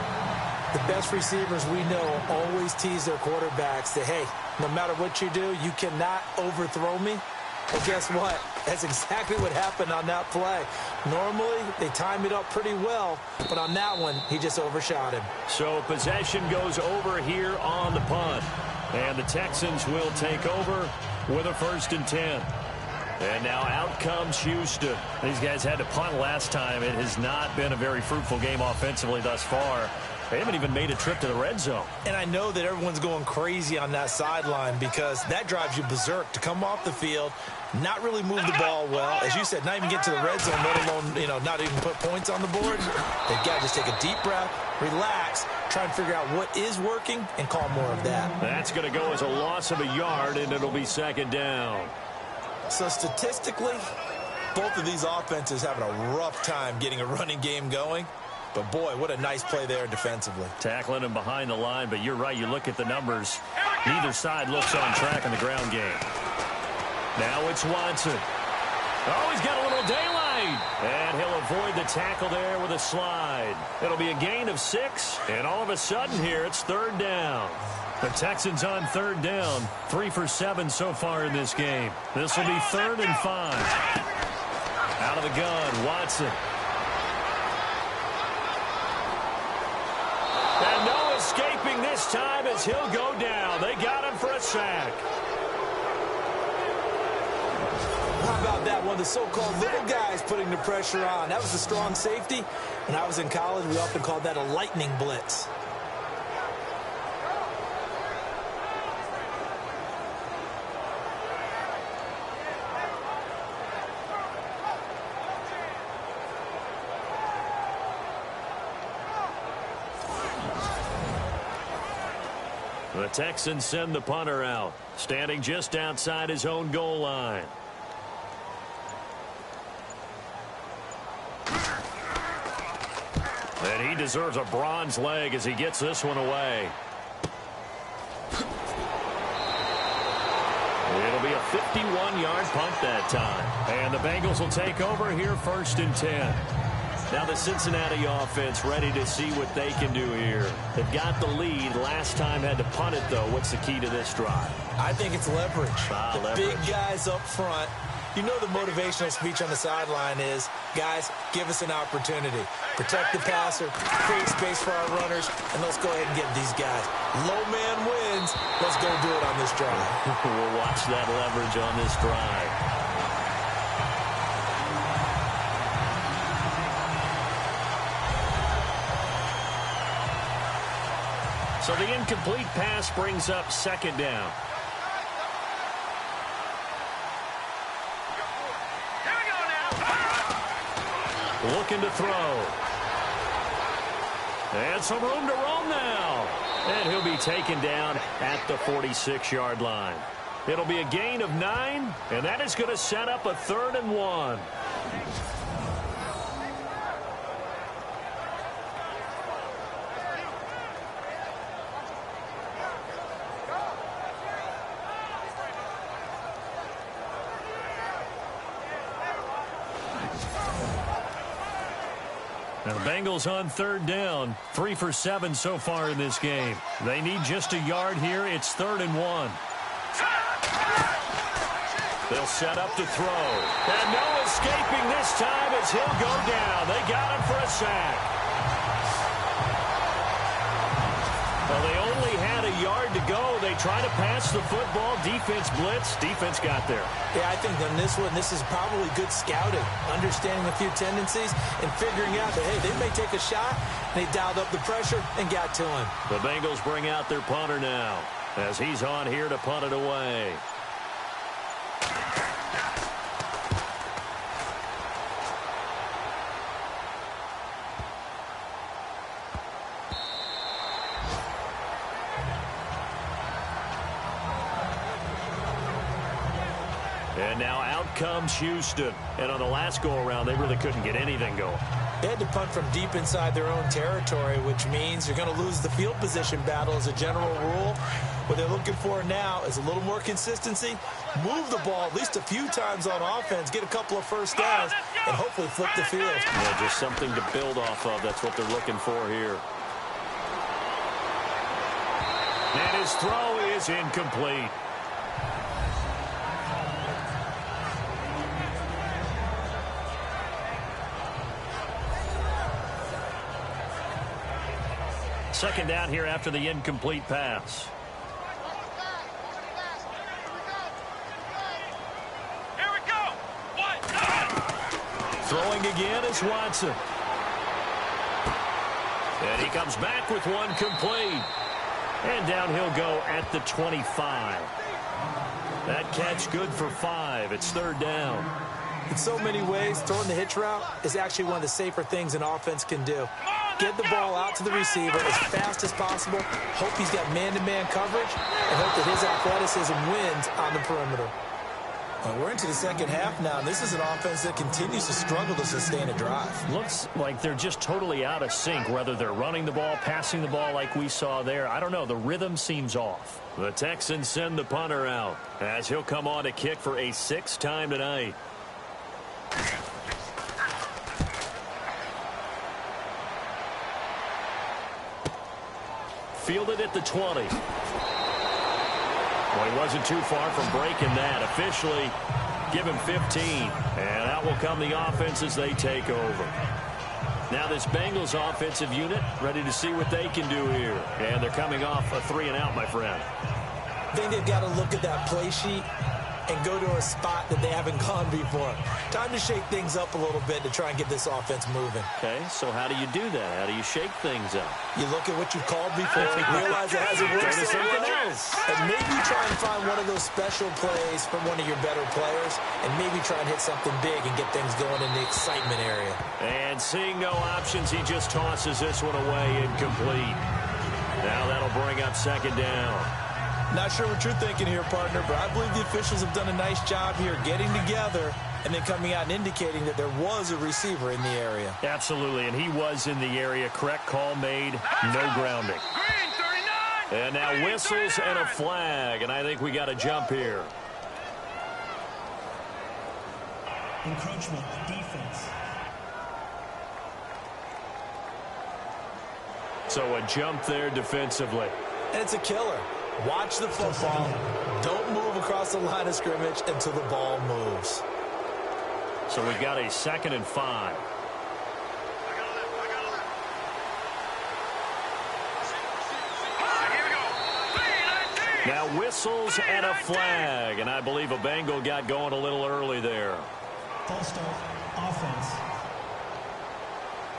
Speaker 2: The best receivers we know always tease their quarterbacks that, hey, no matter what you do, you cannot overthrow me. Well, guess what? That's exactly what happened on that play. Normally, they time it up pretty well, but on that one, he just overshot him.
Speaker 1: So possession goes over here on the punt. And the Texans will take over with a 1st and 10. And now out comes Houston. These guys had to punt last time. It has not been a very fruitful game offensively thus far. They haven't even made a trip to the red zone.
Speaker 2: And I know that everyone's going crazy on that sideline because that drives you berserk to come off the field, not really move the ball well. As you said, not even get to the red zone, let alone, not even put points on the board. They've got to just take a deep breath, relax, try and figure out what is working, and call more of that.
Speaker 1: That's going to go as a loss of a yard, and it'll be 2nd down.
Speaker 2: So statistically, both of these offenses having a rough time getting a running game going. But, boy, what a nice play there defensively.
Speaker 1: Tackling him behind the line, but you're right. You look at the numbers. Neither side looks on track in the ground game. Now it's Watson. Oh, he's got a little daylight. And he'll avoid the tackle there with a slide. It'll be a gain of 6. And all of a sudden here, it's 3rd down. The Texans on 3rd down. 3 for 7 so far in this game. This will be 3rd and 5. Out of the gun, Watson. And no escaping this time as he'll go down. They got him for a sack.
Speaker 2: How about that one? The so-called little guys putting the pressure on. That was a strong safety. When I was in college, we often called that a lightning blitz.
Speaker 1: The Texans send the punter out, standing just outside his own goal line. And he deserves a bronze leg as he gets this one away. It'll be a 51-yard punt that time. And the Bengals will take over here 1st and 10. Now the Cincinnati offense ready to see what they can do here. They've got the lead. Last time had to punt it, though. What's the key to this drive?
Speaker 2: I think it's leverage.
Speaker 1: Leverage.
Speaker 2: Big guys up front. You know the motivational speech on the sideline is, guys, give us an opportunity. Protect the passer, create space for our runners, and let's go ahead and get these guys. Low man wins. Let's go do it on this drive.
Speaker 1: We'll watch that leverage on this drive. So the incomplete pass brings up 2nd down.
Speaker 3: Here we go now.
Speaker 1: Looking to throw. And some room to roam now. And he'll be taken down at the 46-yard line. It'll be a gain of 9, and that is going to set up a 3rd and 1. Now the Bengals on 3rd down. 3 for 7 so far in this game. They need just a yard here. It's 3rd and 1. They'll set up to throw. And no escaping this time as he'll go down. They got him for a sack. Well, they only had a yard to go. They try to pass the football. Defense blitz. Defense got there.
Speaker 2: Yeah, I think on this one, this is probably good scouting, understanding a few tendencies and figuring out that, hey, they may take a shot. They dialed up the pressure and got to him.
Speaker 1: The Bengals bring out their punter now as he's on here to punt it away. And now out comes Houston. And on the last go-around, they really couldn't get anything going.
Speaker 2: They had to punt from deep inside their own territory, which means you're going to lose the field position battle as a general rule. What they're looking for now is a little more consistency, move the ball at least a few times on offense, get a couple of first downs, and hopefully flip the field.
Speaker 1: Yeah, just something to build off of. That's what they're looking for here. And his throw is incomplete. Second down here after the incomplete pass.
Speaker 3: Here we go.
Speaker 1: Throwing again is Watson. And he comes back with one complete. And down he'll go at the 25. That catch good for 5. It's third down.
Speaker 2: In so many ways, throwing the hitch route is actually one of the safer things an offense can do. Get the ball out to the receiver as fast as possible, hope he's got man-to-man coverage, and hope that his athleticism wins on the perimeter. Well, we're into the second half now, and this is an offense that continues to struggle to sustain a drive.
Speaker 1: Looks like they're just totally out of sync, whether they're running the ball, passing the ball like we saw there. I don't know. The rhythm seems off. The Texans send the punter out as he'll come on to kick for a 6th time tonight. Fielded at the 20. Well, he wasn't too far from breaking that. Officially, give him 15. And out will come the offense as they take over. Now this Bengals offensive unit ready to see what they can do here. And they're coming off a 3-and-out, my friend.
Speaker 2: I think they've got to look at that play sheet and go to a spot that they haven't gone before. Time to shake things up a little bit to try and get this offense moving.
Speaker 1: Okay, so how do you do that? How do you shake things up?
Speaker 2: You look at what you called before, realize it hasn't worked something else. And maybe try and find one of those special plays from one of your better players, and maybe try and hit something big and get things going in the excitement area. And
Speaker 1: seeing no options, he just tosses this one away incomplete. Now that'll bring up second down.
Speaker 2: Not sure what you're thinking here, partner, but I believe the officials have done a nice job here getting together and then coming out and indicating that there was a receiver in the area.
Speaker 1: Absolutely, and he was in the area. Correct call made, no grounding.
Speaker 3: Green 39.
Speaker 1: And now whistles and a flag, and I think we got a jump here.
Speaker 5: Encroachment, defense.
Speaker 1: So a jump there defensively.
Speaker 2: And it's a killer. Watch the football. Don't move across the line of scrimmage until the ball moves.
Speaker 1: So we've got a 2nd and 5.
Speaker 3: Here we go. 3-19.
Speaker 1: Now whistles and a flag, and I believe a Bengal got going a little early there.
Speaker 5: False start, offense.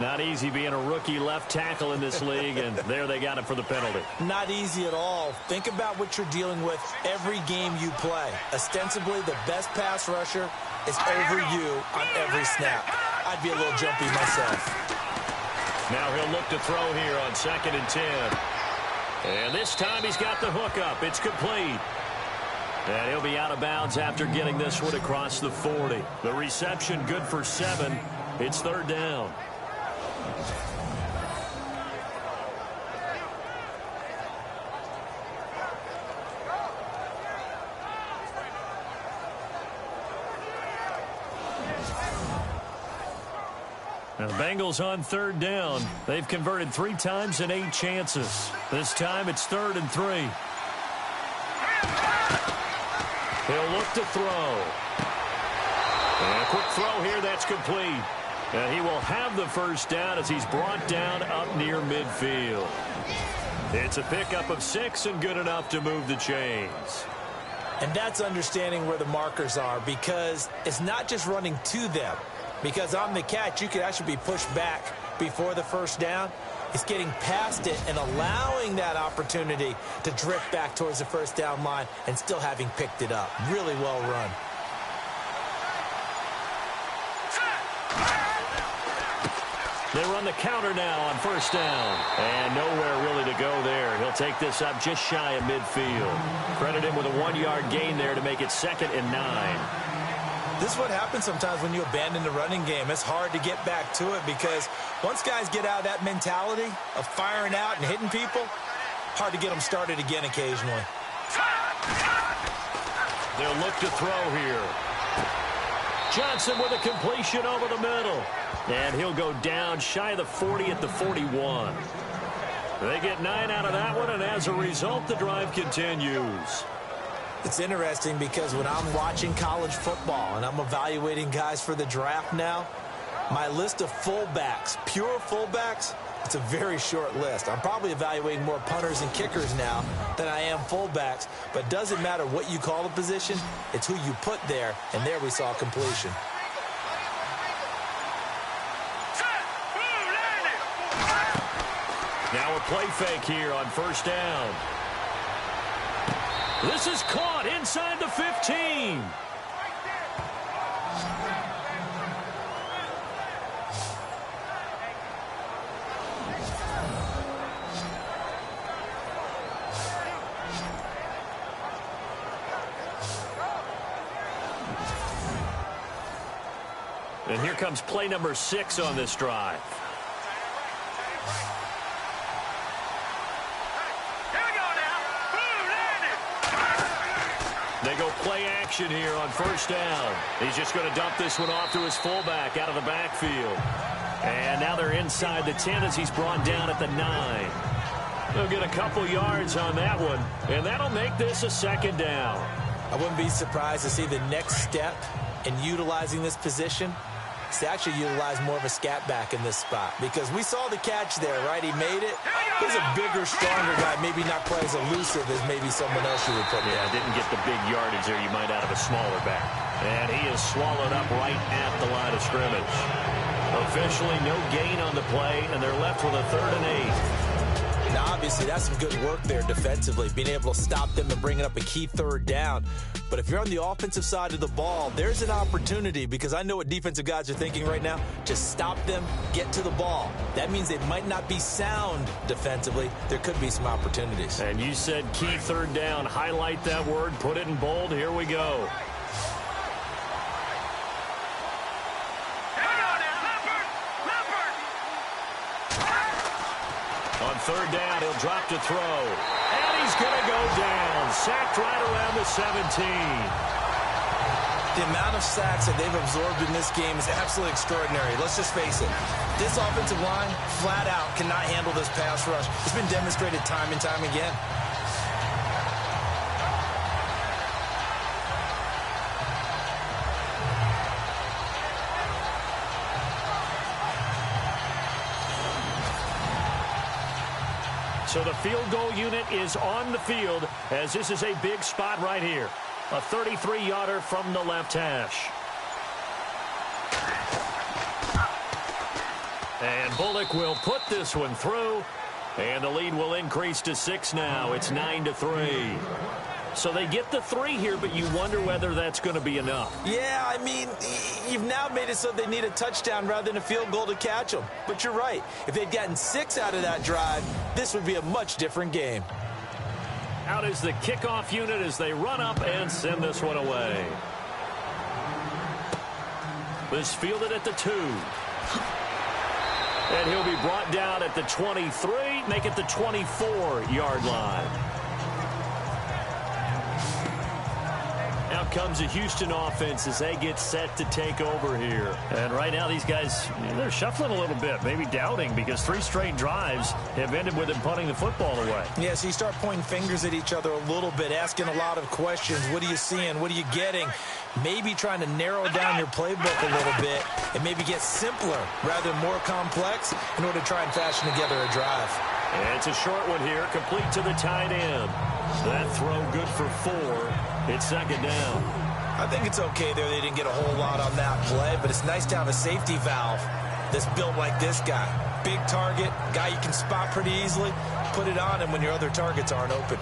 Speaker 1: Not easy being a rookie left tackle in this league, and there they got him for the penalty.
Speaker 2: Not easy at all. Think about what you're dealing with every game you play. Ostensibly, the best pass rusher is over you on every snap. I'd be a little jumpy myself.
Speaker 1: Now he'll look to throw here on 2nd and 10. And this time he's got the hook up. It's complete. And he'll be out of bounds after getting this one across the 40. The reception good for 7. It's third down. Now the Bengals on third down. They've converted 3 times in 8 chances. This time it's 3rd and 3. He'll look to throw. And a quick throw here, that's complete. And he will have the first down as he's brought down up near midfield. It's a pickup of 6 and good enough to move the chains.
Speaker 2: And that's understanding where the markers are, because it's not just running to them. Because on the catch, you could actually be pushed back before the first down. It's getting past it and allowing that opportunity to drift back towards the first down line and still having picked it up. Really well run.
Speaker 1: They run the counter now on first down. And nowhere really to go there. He'll take this up just shy of midfield. Credit him with a 1-yard gain there to make it 2nd and 9.
Speaker 2: This is what happens sometimes when you abandon the running game. It's hard to get back to it because once guys get out of that mentality of firing out and hitting people, hard to get them started again occasionally.
Speaker 1: They'll look to throw here. Johnson with a completion over the middle. And he'll go down shy of the 40 at the 41. They get 9 out of that one, and as a result, the drive continues.
Speaker 2: It's interesting because when I'm watching college football and I'm evaluating guys for the draft now, my list of fullbacks, pure fullbacks, it's a very short list. I'm probably evaluating more punters and kickers now than I am fullbacks, but it doesn't matter what you call the position, it's who you put there, and there we saw completion.
Speaker 1: Now a play fake here on first down. This is caught inside the 15. And here comes play number 6 on this drive. They go play action here on first down. He's just going to dump this one off to his fullback out of the backfield. And now they're inside the 10 as he's brought down at the 9. They'll get a couple yards on that one, and that'll make this a 2nd down.
Speaker 2: I wouldn't be surprised to see the next step in utilizing this position is to actually utilize more of a scat back in this spot, because we saw the catch there, right? He made it. He's a bigger, stronger guy, maybe not quite as elusive as maybe someone else you would put in.
Speaker 1: Yeah, didn't get the big yardage there you might out of a smaller back. And he is swallowed up right at the line of scrimmage. Officially no gain on the play, and they're left with a 3rd and 8.
Speaker 2: Now, obviously, that's some good work there defensively, being able to stop them and bringing up a key 3rd down. But if you're on the offensive side of the ball, there's an opportunity, because I know what defensive guys are thinking right now. Just stop them, get to the ball. That means they might not be sound defensively. There could be some opportunities.
Speaker 1: And you said key 3rd down. Highlight that word, put it in bold. Here we go. On 3rd down, he'll drop to throw. And he's going to go down. Sacked right around the 17.
Speaker 7: The amount of sacks that they've absorbed in this game is absolutely extraordinary. Let's just face it. This offensive line, flat out, cannot handle this pass rush. It's been demonstrated time and time again.
Speaker 1: So the field goal unit is on the field, as this is a big spot right here. A 33-yarder from the left hash. And Bullock will put this one through, and the lead will increase to 6 now. It's 9-3. So they get the 3 here, but you wonder whether that's going to be enough.
Speaker 2: Yeah, I mean, you've now made it so they need a touchdown rather than a field goal to catch them. But you're right. If they'd gotten 6 out of that drive, this would be a much different game.
Speaker 1: Out is the kickoff unit as they run up and send this one away. This fielded at the 2. And he'll be brought down at the 23, make it the 24-yard line. Out comes the Houston offense as they get set to take over here. And right now these guys, they're shuffling a little bit, maybe doubting, because 3 straight drives have ended with them punting the football away.
Speaker 7: Yeah, so you start pointing fingers at each other a little bit, asking a lot of questions. What are you seeing? What are you getting? Maybe trying to narrow down your playbook a little bit and maybe get simpler rather than more complex in order to try and fashion together a drive.
Speaker 1: And it's a short one here, complete to the tight end. That throw good for 4. It's second down.
Speaker 7: I think it's okay there. They didn't get a whole lot on that play, but it's nice to have a safety valve that's built like this guy. Big target, guy you can spot pretty easily. Put it on him when your other targets aren't open.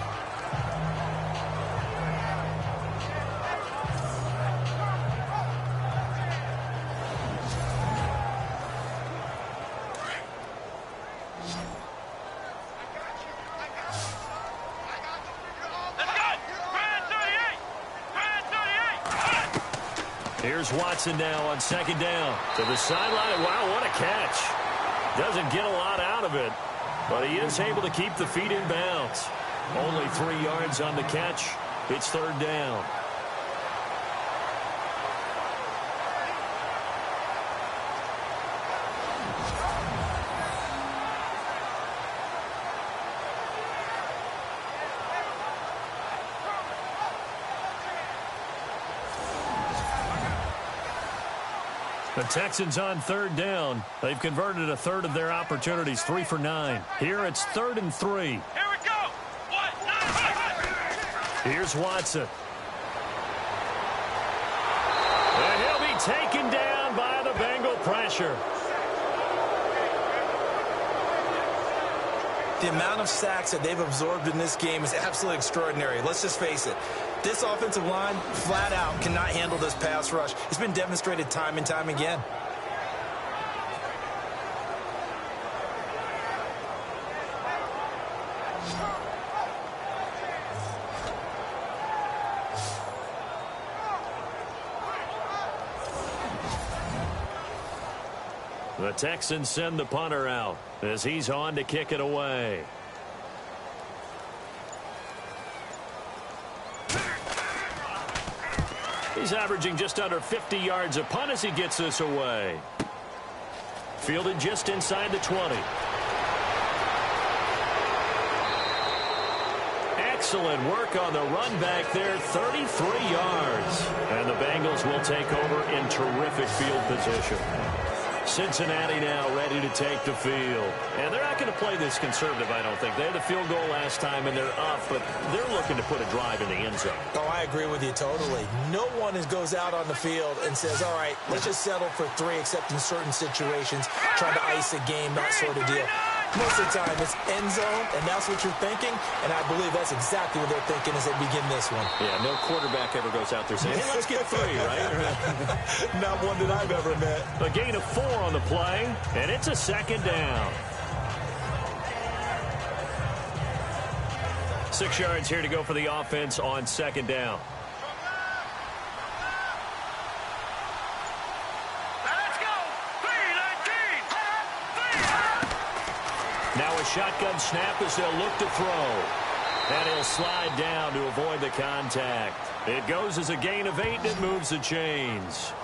Speaker 1: Here's Watson now on second down. To the sideline. Wow, what a catch. Doesn't get a lot out of it, but he is able to keep the feet in bounds. Only 3 yards on the catch. It's third down. The Texans on third down. They've converted a third of their opportunities, 3 for 9. Here it's 3rd and 3.
Speaker 3: Here we go.
Speaker 1: Here's Watson. And he'll be taken down by the Bengal pressure.
Speaker 7: The amount of sacks that they've absorbed in this game is absolutely extraordinary. Let's just face it. This offensive line, flat out, cannot handle this pass rush. It's been demonstrated time and time again.
Speaker 1: The Texans send the punter out as he's on to kick it away. He's averaging just under 50 yards a punt as he gets this away. Fielded just inside the 20. Excellent work on the run back there, 33 yards. And the Bengals will take over in terrific field position. Cincinnati now ready to take the field. And they're not going to play this conservative, I don't think. They had the field goal last time, and they're up, but they're looking to put a drive in the end zone.
Speaker 7: Oh, I agree with you totally. No one goes out on the field and says, all right, let's just settle for 3, except in certain situations, trying to ice a game, that sort of deal. Most of the time, it's end zone, and that's what you're thinking, and I believe that's exactly what they're thinking as they begin this one.
Speaker 1: Yeah, no quarterback ever goes out there saying, hey, let's get 3, right?
Speaker 7: Not one that I've ever met.
Speaker 1: A gain of 4 on the play, and it's a second down. 6 yards here to go for the offense on second down. Now a shotgun snap as they'll look to throw. And he'll slide down to avoid the contact. It goes as a gain of 8, and it moves the chains.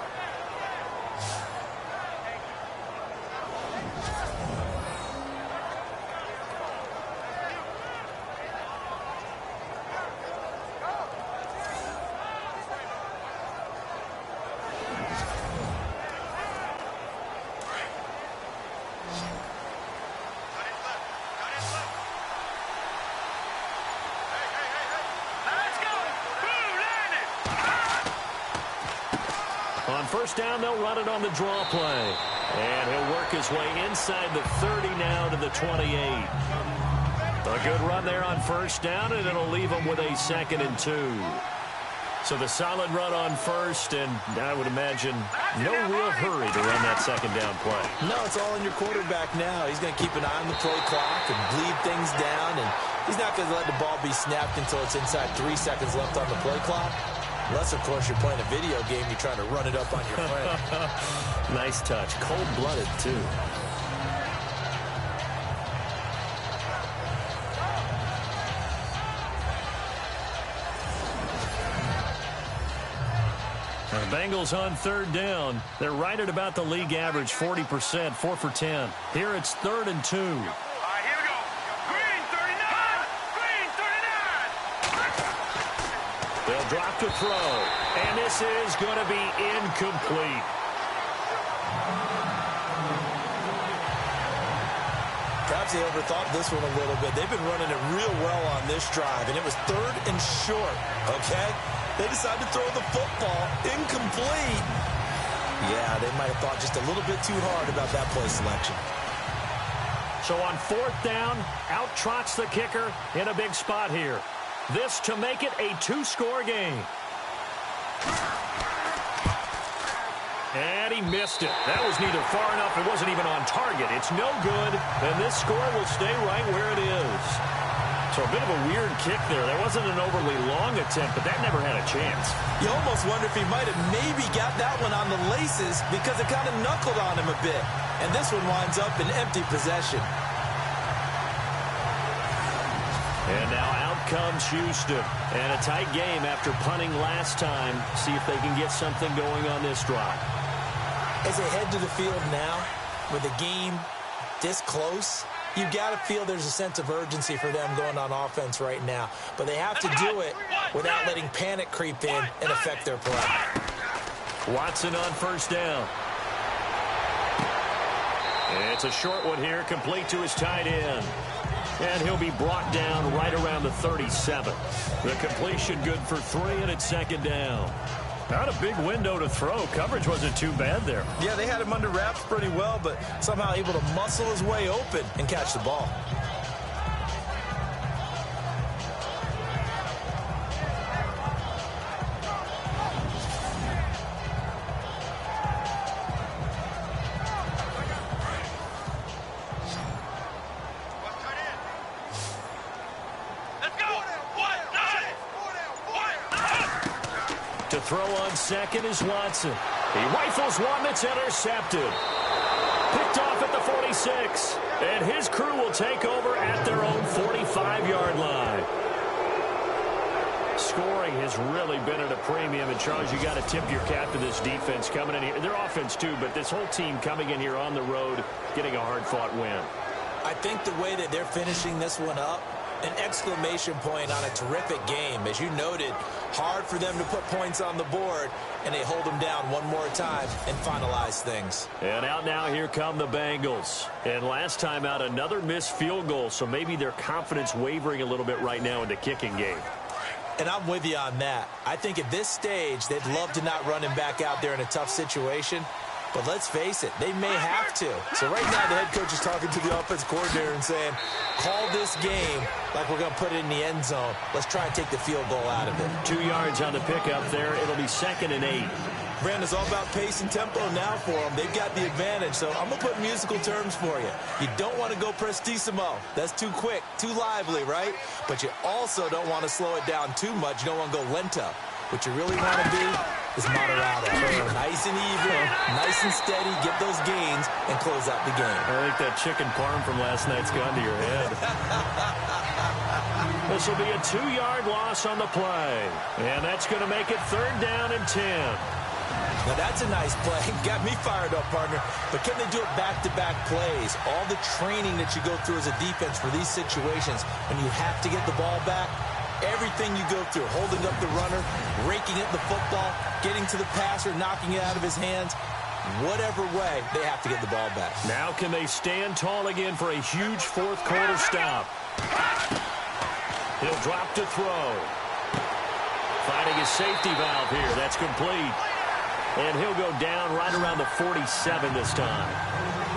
Speaker 1: On first down, they'll run it on the draw play. And he'll work his way inside the 30 now to the 28. A good run there on first down, and it'll leave him with a 2nd and 2. So the solid run on first, and I would imagine no real hurry to run that second down play.
Speaker 7: No, it's all in your quarterback now. He's going to keep an eye on the play clock and bleed things down, and he's not going to let the ball be snapped until it's inside 3 seconds left on the play clock. Unless, of course, you're playing a video game, you're trying to run it up on your friend.
Speaker 1: Nice touch. Cold-blooded, too. The Bengals on third down. They're right at about the league average, 40%, 4 for 10. Here it's 3rd and 2.
Speaker 3: All right, here we go. Green 39. Green 39.
Speaker 1: They'll drop to throw. And this is going to be incomplete.
Speaker 7: Perhaps they overthought this one a little bit. They've been running it real well on this drive, and it was 3rd and short, okay? They decided to throw the football incomplete. Yeah, they might have thought just a little bit too hard about that play selection.
Speaker 1: So on 4th down, out trots the kicker in a big spot here. This to make it a 2-score game. And he missed it. That was neither far enough. It wasn't even on target. It's no good, and this score will stay right where it is. So a bit of a weird kick there. That wasn't an overly long attempt, but that never had a chance.
Speaker 7: You almost wonder if he might have maybe got that one on the laces because it kind of knuckled on him a bit. And this one winds up in empty possession.
Speaker 1: And now out comes Houston. And a tight game after punting last time. See if they can get something going on this drive.
Speaker 7: As they head to the field now, with the game this close, you've got to feel there's a sense of urgency for them going on offense right now. But they have to do it without letting panic creep in and affect their play.
Speaker 1: Watson on 1st down. And it's a short one here, complete to his tight end. And he'll be brought down right around the 37. The completion good for 3, and it's 2nd down. Not a big window to throw. Coverage wasn't too bad there.
Speaker 7: Yeah, they had him under wraps pretty well, but somehow able to muscle his way open and catch the ball.
Speaker 1: To throw on 2nd is Watson. He rifles one that's intercepted. Picked off at the 46. And his crew will take over at their own 45-yard line. Scoring has really been at a premium. And, Charles, you got to tip your cap to this defense coming in here. Their offense, too, but this whole team coming in here on the road, getting a hard-fought win.
Speaker 7: I think the way that they're finishing this one up, an exclamation point on a terrific game. As you noted, hard for them to put points on the board, and they hold them down one more time and finalize things.
Speaker 1: And out now, here come the Bengals. And last time out, another missed field goal, so maybe their confidence wavering a little bit right now in the kicking game.
Speaker 7: And I'm with you on that. I think at this stage, they'd love to not run him back out there in a tough situation. But let's face it, they may have to. So right now, the head coach is talking to the offense coordinator and saying, call this game like we're going to put it in the end zone. Let's try and take the field goal out of it.
Speaker 1: 2 yards on the pickup there. It'll be 2nd and 8.
Speaker 7: Brandon, it's all about pace and tempo now for them. They've got the advantage, so I'm going to put musical terms for you. You don't want to go prestissimo. That's too quick, too lively, right? But you also don't want to slow it down too much. You don't want to go lento. What you really want to do is moderato. Nice and even, nice and steady, get those gains, and close out the game.
Speaker 1: I think that chicken parm from last night's gone to your head. This will be a 2-yard loss on the play. And that's going to make it 3rd down and 10.
Speaker 7: Now, that's a nice play. Got me fired up, partner. But can they do it back-to-back plays? All the training that you go through as a defense for these situations, when you have to get the ball back, everything you go through, holding up the runner, raking at the football, getting to the passer, knocking it out of his hands, whatever way, they have to get the ball back.
Speaker 1: Now can they stand tall again for a huge 4th quarter stop? He'll drop to throw. Finding his safety valve here. That's complete. And he'll go down right around the 47 this time.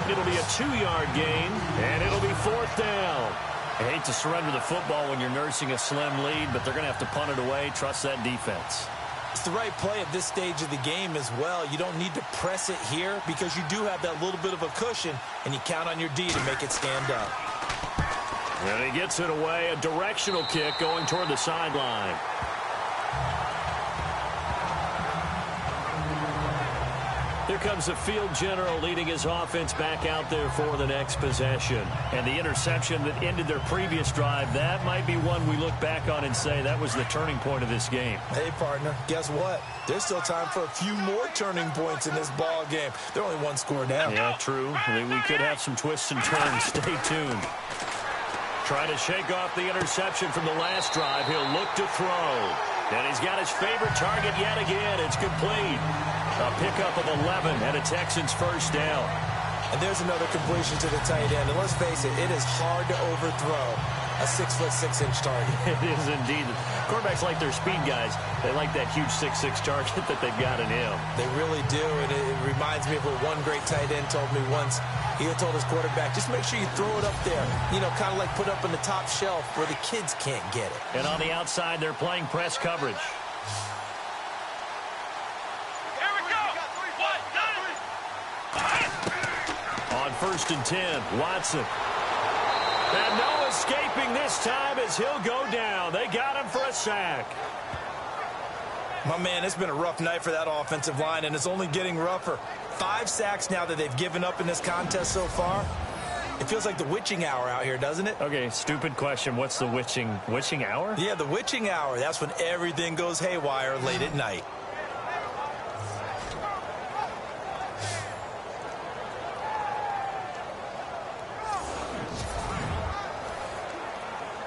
Speaker 1: It'll be a 2-yard gain, and it'll be 4th down. I hate to surrender the football when you're nursing a slim lead, but they're going to have to punt it away. Trust that defense.
Speaker 7: It's the right play at this stage of the game as well. You don't need to press it here because you do have that little bit of a cushion, and you count on your D to make it stand up.
Speaker 1: And he gets it away. A directional kick going toward the sideline. Here comes the field general leading his offense back out there for the next possession. And the interception that ended their previous drive, that might be one we look back on and say that was the turning point of this game.
Speaker 7: Hey, partner, guess what? There's still time for a few more turning points in this ball game. They're only one score down.
Speaker 1: Yeah, true. We could have some twists and turns. Stay tuned. Trying to shake off the interception from the last drive. He'll look to throw. And he's got his favorite target yet again. It's complete. A pickup of 11 and a Texans first down.
Speaker 7: And there's another completion to the tight end. And let's face it, it is hard to overthrow a 6'6" target.
Speaker 1: It is indeed. Quarterbacks like their speed guys. They like that huge 6'6" target that they've got in him.
Speaker 7: They really do. And it reminds me of what one great tight end told me once. He had told his quarterback, just make sure you throw it up there. You know, kind of like put up on the top shelf where the kids can't get it.
Speaker 1: And on the outside, they're playing press coverage.
Speaker 3: Here we go.
Speaker 1: On 1st and 10, Watson. And no escaping this time as he'll go down. They got him for a sack.
Speaker 7: My man, it's been a rough night for that offensive line, and it's only getting rougher. 5 sacks now that they've given up in this contest so far. It feels like the witching hour out here, doesn't it?
Speaker 1: Okay, stupid question. What's the witching hour?
Speaker 7: Yeah, the witching hour. That's when everything goes haywire late at night.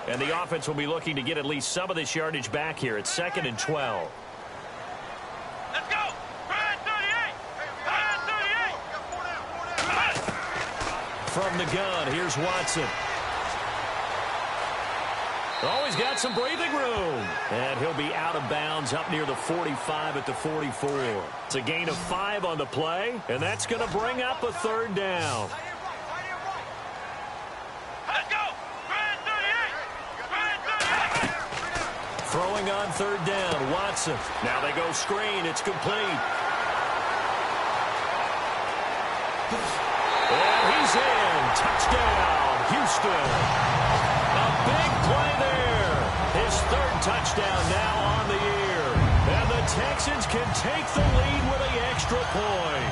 Speaker 1: And the offense will be looking to get at least some of this yardage back here. It's 2nd and 12.
Speaker 3: Let's go. Brian 38. Brian 38.
Speaker 1: From the gun, here's Watson. Oh, he's got some breathing room. And he'll be out of bounds up near the 45 at the 44. It's a gain of 5 on the play, and that's going to bring up a 3rd down.
Speaker 3: Let's go. Brian 38.
Speaker 1: Throwing on 3rd down, Watson. Now they go screen. It's complete. And he's in. Touchdown, Houston. A big play there. His 3rd touchdown now on the year. And the Texans can take the lead with an extra point.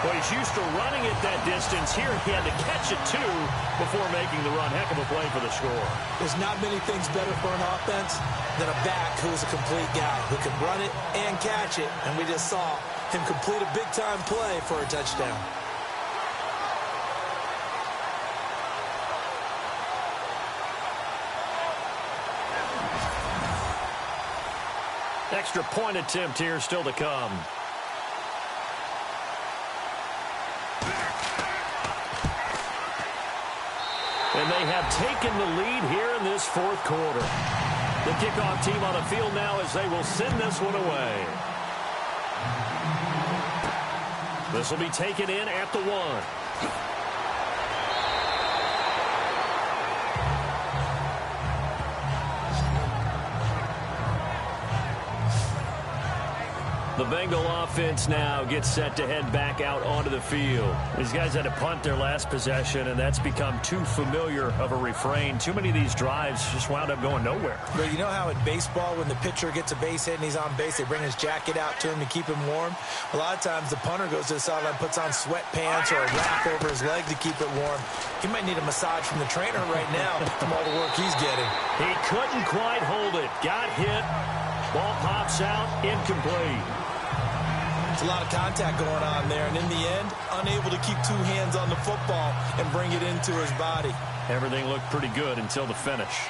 Speaker 1: Well, he's used to running it that distance. Here he had to catch it, too, before making the run. Heck of a play for the score.
Speaker 2: There's not many things better for an offense than a back who's a complete guy who can run it and catch it. And we just saw him complete a big-time play for a touchdown.
Speaker 1: Extra point attempt here still to come. And they have taken the lead here in this 4th quarter. The kickoff team on the field now as they will send this one away. This will be taken in at the 1. The Bengal offense now gets set to head back out onto the field. These guys had to punt their last possession, and that's become too familiar of a refrain. Too many of these drives just wound up going nowhere.
Speaker 7: But you know how in baseball, when the pitcher gets a base hit and he's on base, they bring his jacket out to him to keep him warm? A lot of times the punter goes to the sideline, puts on sweatpants or a wrap over his leg to keep it warm. He might need a massage from the trainer right now from all the work he's getting.
Speaker 1: He couldn't quite hold it. Got hit. Ball pops out. Incomplete.
Speaker 7: It's a lot of contact going on there, and in the end, unable to keep 2 hands on the football and bring it into his body.
Speaker 1: Everything looked pretty good until the finish.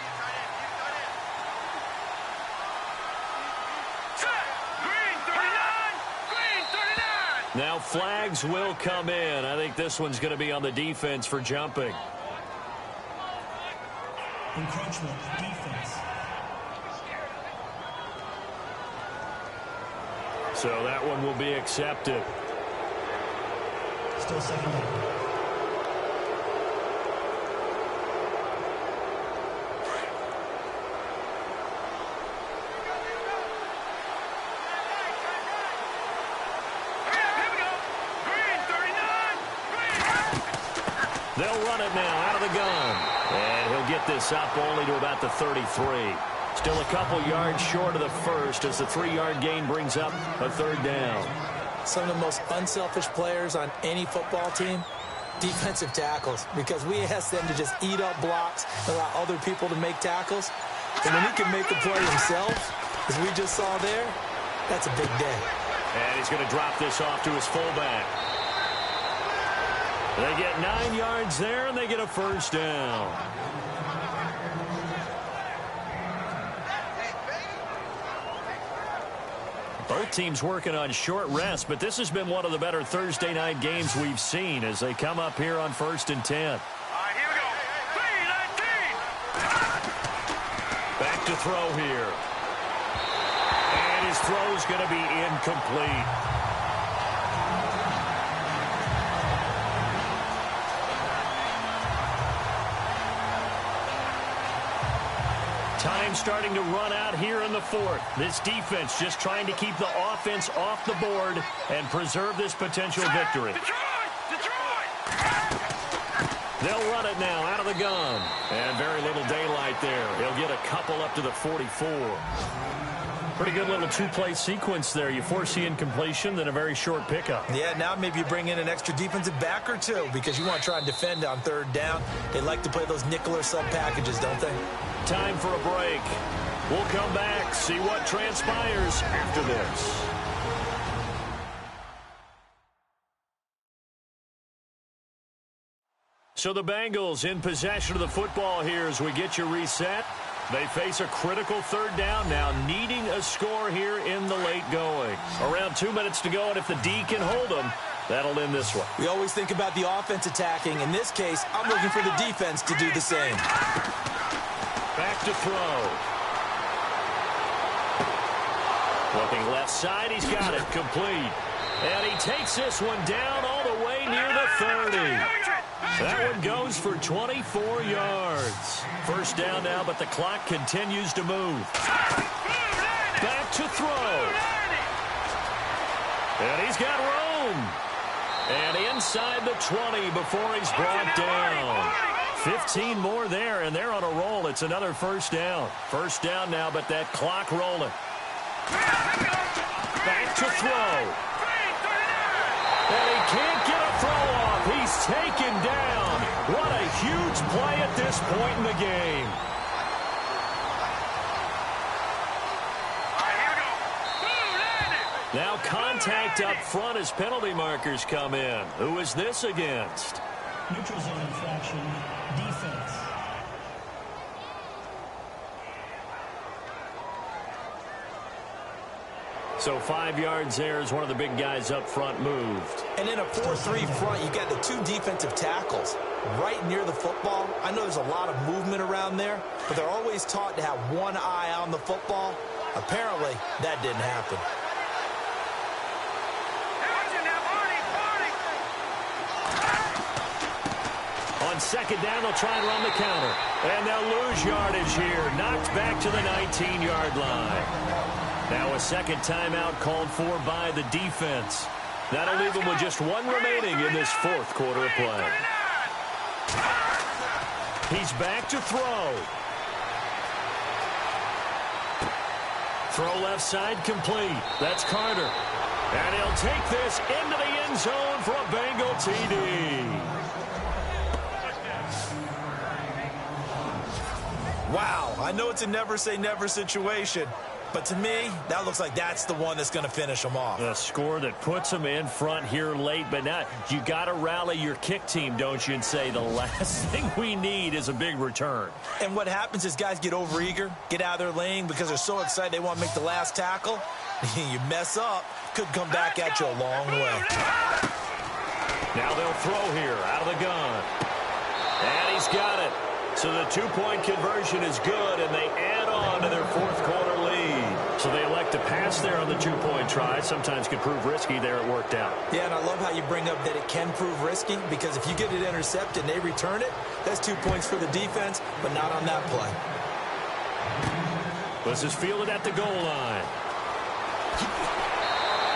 Speaker 3: Green 39. Green 39.
Speaker 1: Now flags will come in. I think this one's going to be on the defense for jumping.
Speaker 5: Encroachment, defense.
Speaker 1: So that one will be accepted.
Speaker 5: Still 2nd down.
Speaker 1: They'll run it now out of the gun. And he'll get this up only to about the 33. Still a couple yards short of the first as the 3-yard gain brings up a 3rd down.
Speaker 2: some of the most unselfish players on any football team? Defensive tackles, because we ask them to just eat up blocks, allow other people to make tackles. And when he can make the play himself, as we just saw there, that's a big day.
Speaker 1: And he's going to drop this off to his fullback. They get 9 yards there, and they get a first down. Both teams working on short rest, but this has been one of the better Thursday night games we've seen as they come up here on 1st and 10.
Speaker 3: All right, here we go. 3-19.
Speaker 1: Back to throw here. And his throw's going to be incomplete. Time starting to run out here in the 4th. This defense just trying to keep the offense off the board and preserve this potential victory.
Speaker 3: Detroit!
Speaker 1: They'll run it now out of the gun. And very little daylight there. He'll get a couple up to the 44. Pretty good little two-play sequence there. You force the incompletion, then a very short pickup.
Speaker 2: Yeah, now maybe you bring in an extra defensive back or two because you want to try and defend on 3rd down. They like to play those nickel or sub packages, don't they?
Speaker 1: Time for a break. We'll come back, see what transpires after this. So the Bengals in possession of the football here as we get you reset. They face a critical 3rd down now, needing a score here in the late going. Around 2 minutes to go, and if the D can hold them, that'll end this one.
Speaker 2: We always think about the offense attacking. In this case, I'm looking for the defense to do the same.
Speaker 1: Back to throw. Looking left side, he's got it, complete. And he takes this one down all the way near the 30. That one goes for 24 yards. First down now, but the clock continues to move. Back to throw. And he's got room. And inside the 20 before he's brought down. 15 more there, and they're on a roll. It's another first down. First down now, but that clock rolling. Back to throw. And he can't get a throw off. He's taken down. What a huge play at this point in the game. Now contact up front as penalty markers come in. Who is this against?
Speaker 5: Neutral zone infraction, defense.
Speaker 1: So 5 yards there as one of the big guys up front moved.
Speaker 2: And in a 4-3 front, you got the 2 defensive tackles right near the football. I know there's a lot of movement around there, but they're always taught to have one eye on the football. Apparently, that didn't happen.
Speaker 1: On 2nd down, they'll try and run the counter. And they'll lose yardage here. Knocked back to the 19-yard line. Now a second timeout called for by the defense. That'll leave them with just 1 remaining in this 4th quarter of play. He's back to throw. Throw left side complete. That's Carter. And he'll take this into the end zone for a Bengal TD.
Speaker 2: Wow, I know it's a never-say-never situation, but to me, that looks like that's the one that's going to finish them off.
Speaker 1: A score that puts them in front here late, but now you got to rally your kick team, don't you, and say the last thing we need is a big return.
Speaker 2: And what happens is guys get overeager, get out of their lane because they're so excited they want to make the last tackle. You mess up, could come back at you a long way.
Speaker 1: Now they'll throw here out of the gun. And he's got it. So the 2-point conversion is good, and they add on to their 4th quarter lead. So they elect to pass there on the 2-point try. Sometimes could prove risky. There it worked out.
Speaker 2: Yeah, and I love how you bring up that it can prove risky, because if you get it intercepted and they return it, that's 2 points for the defense, but not on that play.
Speaker 1: This is fielded at the goal line.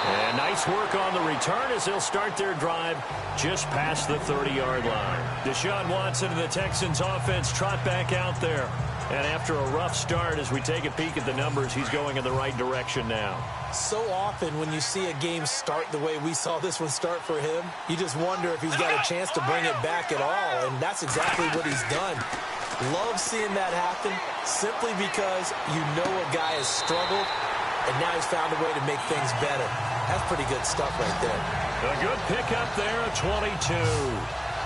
Speaker 1: And nice work on the return as they'll start their drive just past the 30-yard line. Deshaun Watson and the Texans offense trot back out there. And after a rough start, as we take a peek at the numbers, he's going in the right direction now.
Speaker 2: So often when you see a game start the way we saw this one start for him, you just wonder if he's got a chance to bring it back at all, and that's exactly what he's done. Love seeing that happen simply because you know a guy has struggled, and now he's found a way to make things better. That's pretty good stuff right there.
Speaker 1: A good pickup there, a 22.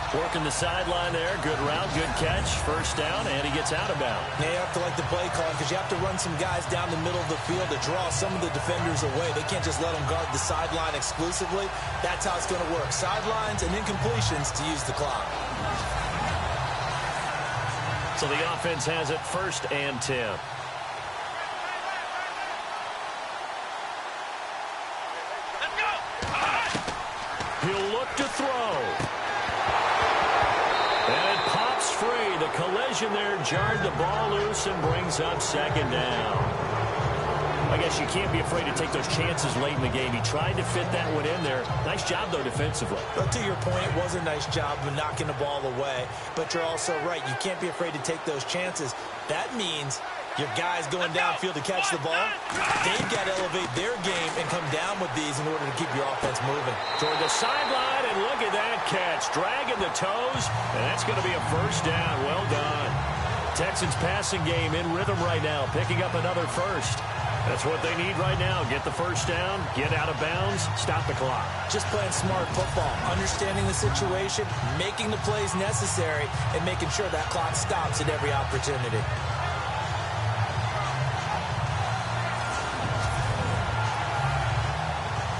Speaker 1: Working the sideline there. Good route, good catch. First down, and he gets out of bounds.
Speaker 2: Now you have to like the play call because you have to run some guys down the middle of the field to draw some of the defenders away. They can't just let them guard the sideline exclusively. That's how it's going to work. Sidelines and incompletions to use the clock.
Speaker 1: So the offense has it 1st and 10.
Speaker 3: Let's go.
Speaker 1: He'll look to throw. And it pops free. The collision there jarred the ball loose and brings up 2nd down. I guess you can't be afraid to take those chances late in the game. He tried to fit that one in there. Nice job, though, defensively.
Speaker 2: But to your point, it was a nice job of knocking the ball away. But you're also right. You can't be afraid to take those chances. That means your guys going downfield to catch the ball, they've got to elevate their game and come down with these in order to keep your offense moving.
Speaker 1: Toward the sideline, and look at that catch. Dragging the toes, and that's going to be a 1st down. Well done. Texans passing game in rhythm right now, picking up another 1st. That's what they need right now. Get the 1st down, get out of bounds, stop the clock.
Speaker 2: Just playing smart football, understanding the situation, making the plays necessary, and making sure that clock stops at every opportunity.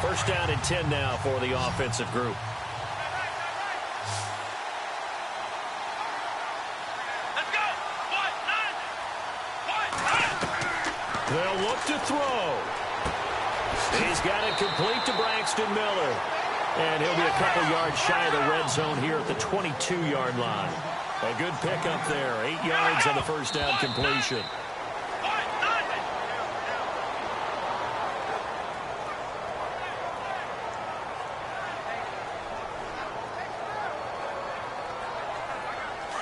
Speaker 1: First down and 10 now for the offensive group.
Speaker 3: Let's go.
Speaker 1: They'll look to throw. He's got it complete to Braxton Miller. And he'll be a couple yards shy of the red zone here at the 22-yard line. A good pickup there. 8 yards on the 1st down completion.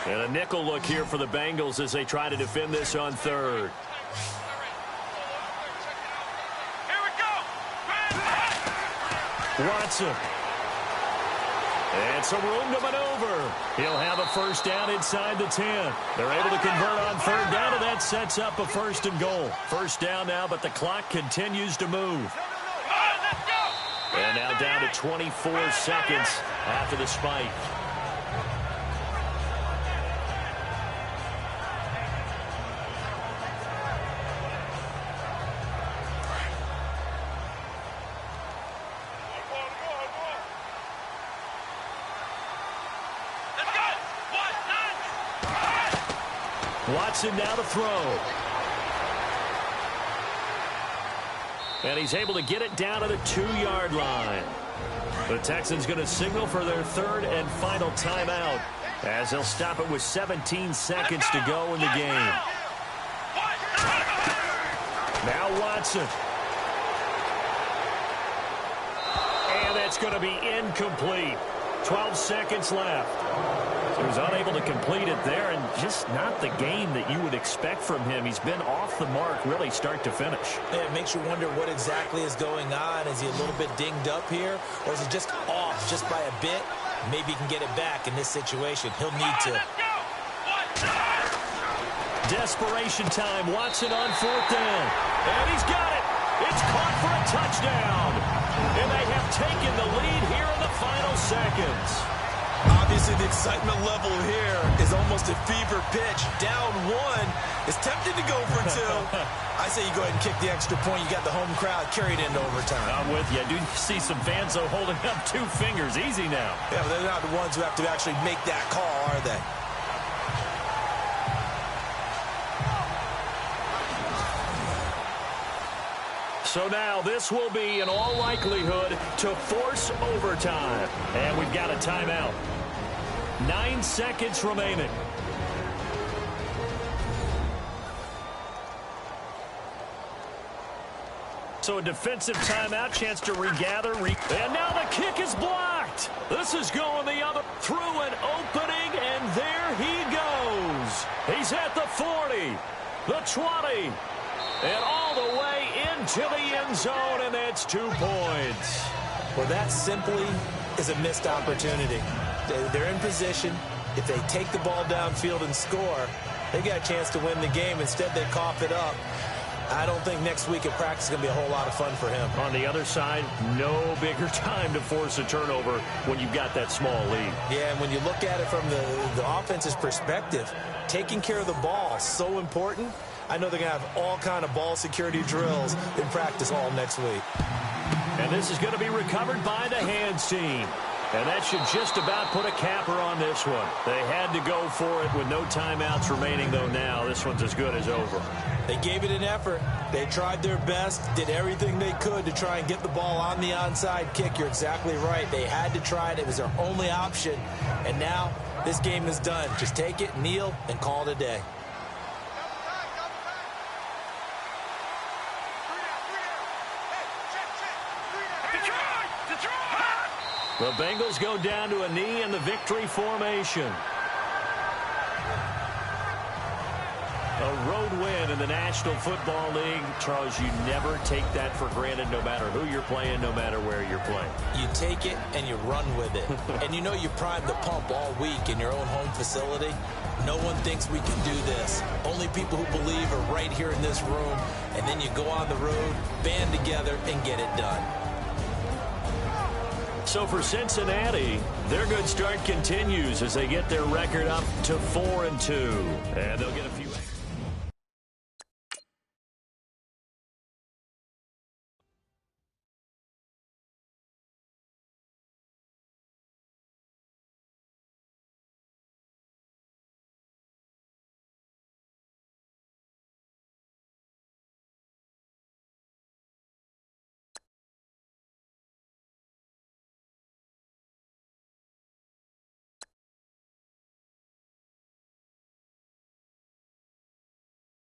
Speaker 1: And a nickel look here for the Bengals as they try to defend this on 3rd.
Speaker 3: Here we go.
Speaker 1: Watson. And some room to maneuver. He'll have a 1st down inside the 10. They're able to convert on 3rd down, and that sets up a 1st and goal. 1st down now, but the clock continues to move. And now down to 24 seconds after the spike. Watson now to throw. And he's able to get it down to the 2-yard line. The Texans going to signal for their 3rd and final timeout as they'll stop it with 17 seconds to go in the game. Now Watson. And that's going to be incomplete. 12 seconds left. He was unable to complete it there, and just not the game that you would expect from him. He's been off the mark really start to finish.
Speaker 2: Yeah, it makes you wonder what exactly is going on. Is he a little bit dinged up here, or is he just off just by a bit? Maybe he can get it back in this situation. He'll need to.
Speaker 1: Desperation time. Watson on 4th down. And he's got it. It's caught for a touchdown. And they have taken the lead here in the final seconds.
Speaker 7: Obviously, the excitement level here is almost at fever pitch. Down 1. It's tempted to go for 2. I say you go ahead and kick the extra point. You got the home crowd carried into overtime.
Speaker 1: I'm with you. I do see some fans, though, holding up 2 fingers. Easy now.
Speaker 7: Yeah, but they're not the ones who have to actually make that call, are they?
Speaker 1: So now this will be, in all likelihood, to force overtime. And we've got a timeout. 9 seconds remaining. So a defensive timeout, chance to regather. And now the kick is blocked. This is going the other through an opening, and there he goes. goes. He's at the 40, the 20, and all the way into the end zone, and that's 2 points.
Speaker 2: Well, that simply is a missed opportunity. They're in position. If they take the ball downfield and score, they got a chance to win the game. Instead, they cough it up. I don't think next week at practice is going to be a whole lot of fun for him.
Speaker 1: On the other side, no bigger time to force a turnover when you've got that small lead.
Speaker 2: Yeah, and when you look at it from the offense's perspective, taking care of the ball is so important. I know they're going to have all kind of ball security drills in practice all next week.
Speaker 1: And this is going to be recovered by the hands team. And that should just about put a capper on this one. They had to go for it with no timeouts remaining, though now this one's as good as over.
Speaker 2: They gave it an effort. They tried their best, did everything they could to try and get the ball on the onside kick. You're exactly right. They had to try it. It was their only option. And now this game is done. Just take it, kneel, and call it a day.
Speaker 1: The Bengals go down to a knee in the victory formation. A road win in the National Football League. Charles, you never take that for granted no matter who you're playing, no matter where you're playing.
Speaker 2: You take it and you run with it. And you know you primed the pump all week in your own home facility. No one thinks we can do this. Only people who believe are right here in this room. And then you go on the road, band together, and get it done.
Speaker 1: So for Cincinnati, their good start continues as they get their record up to 4-2. And they'll get a few...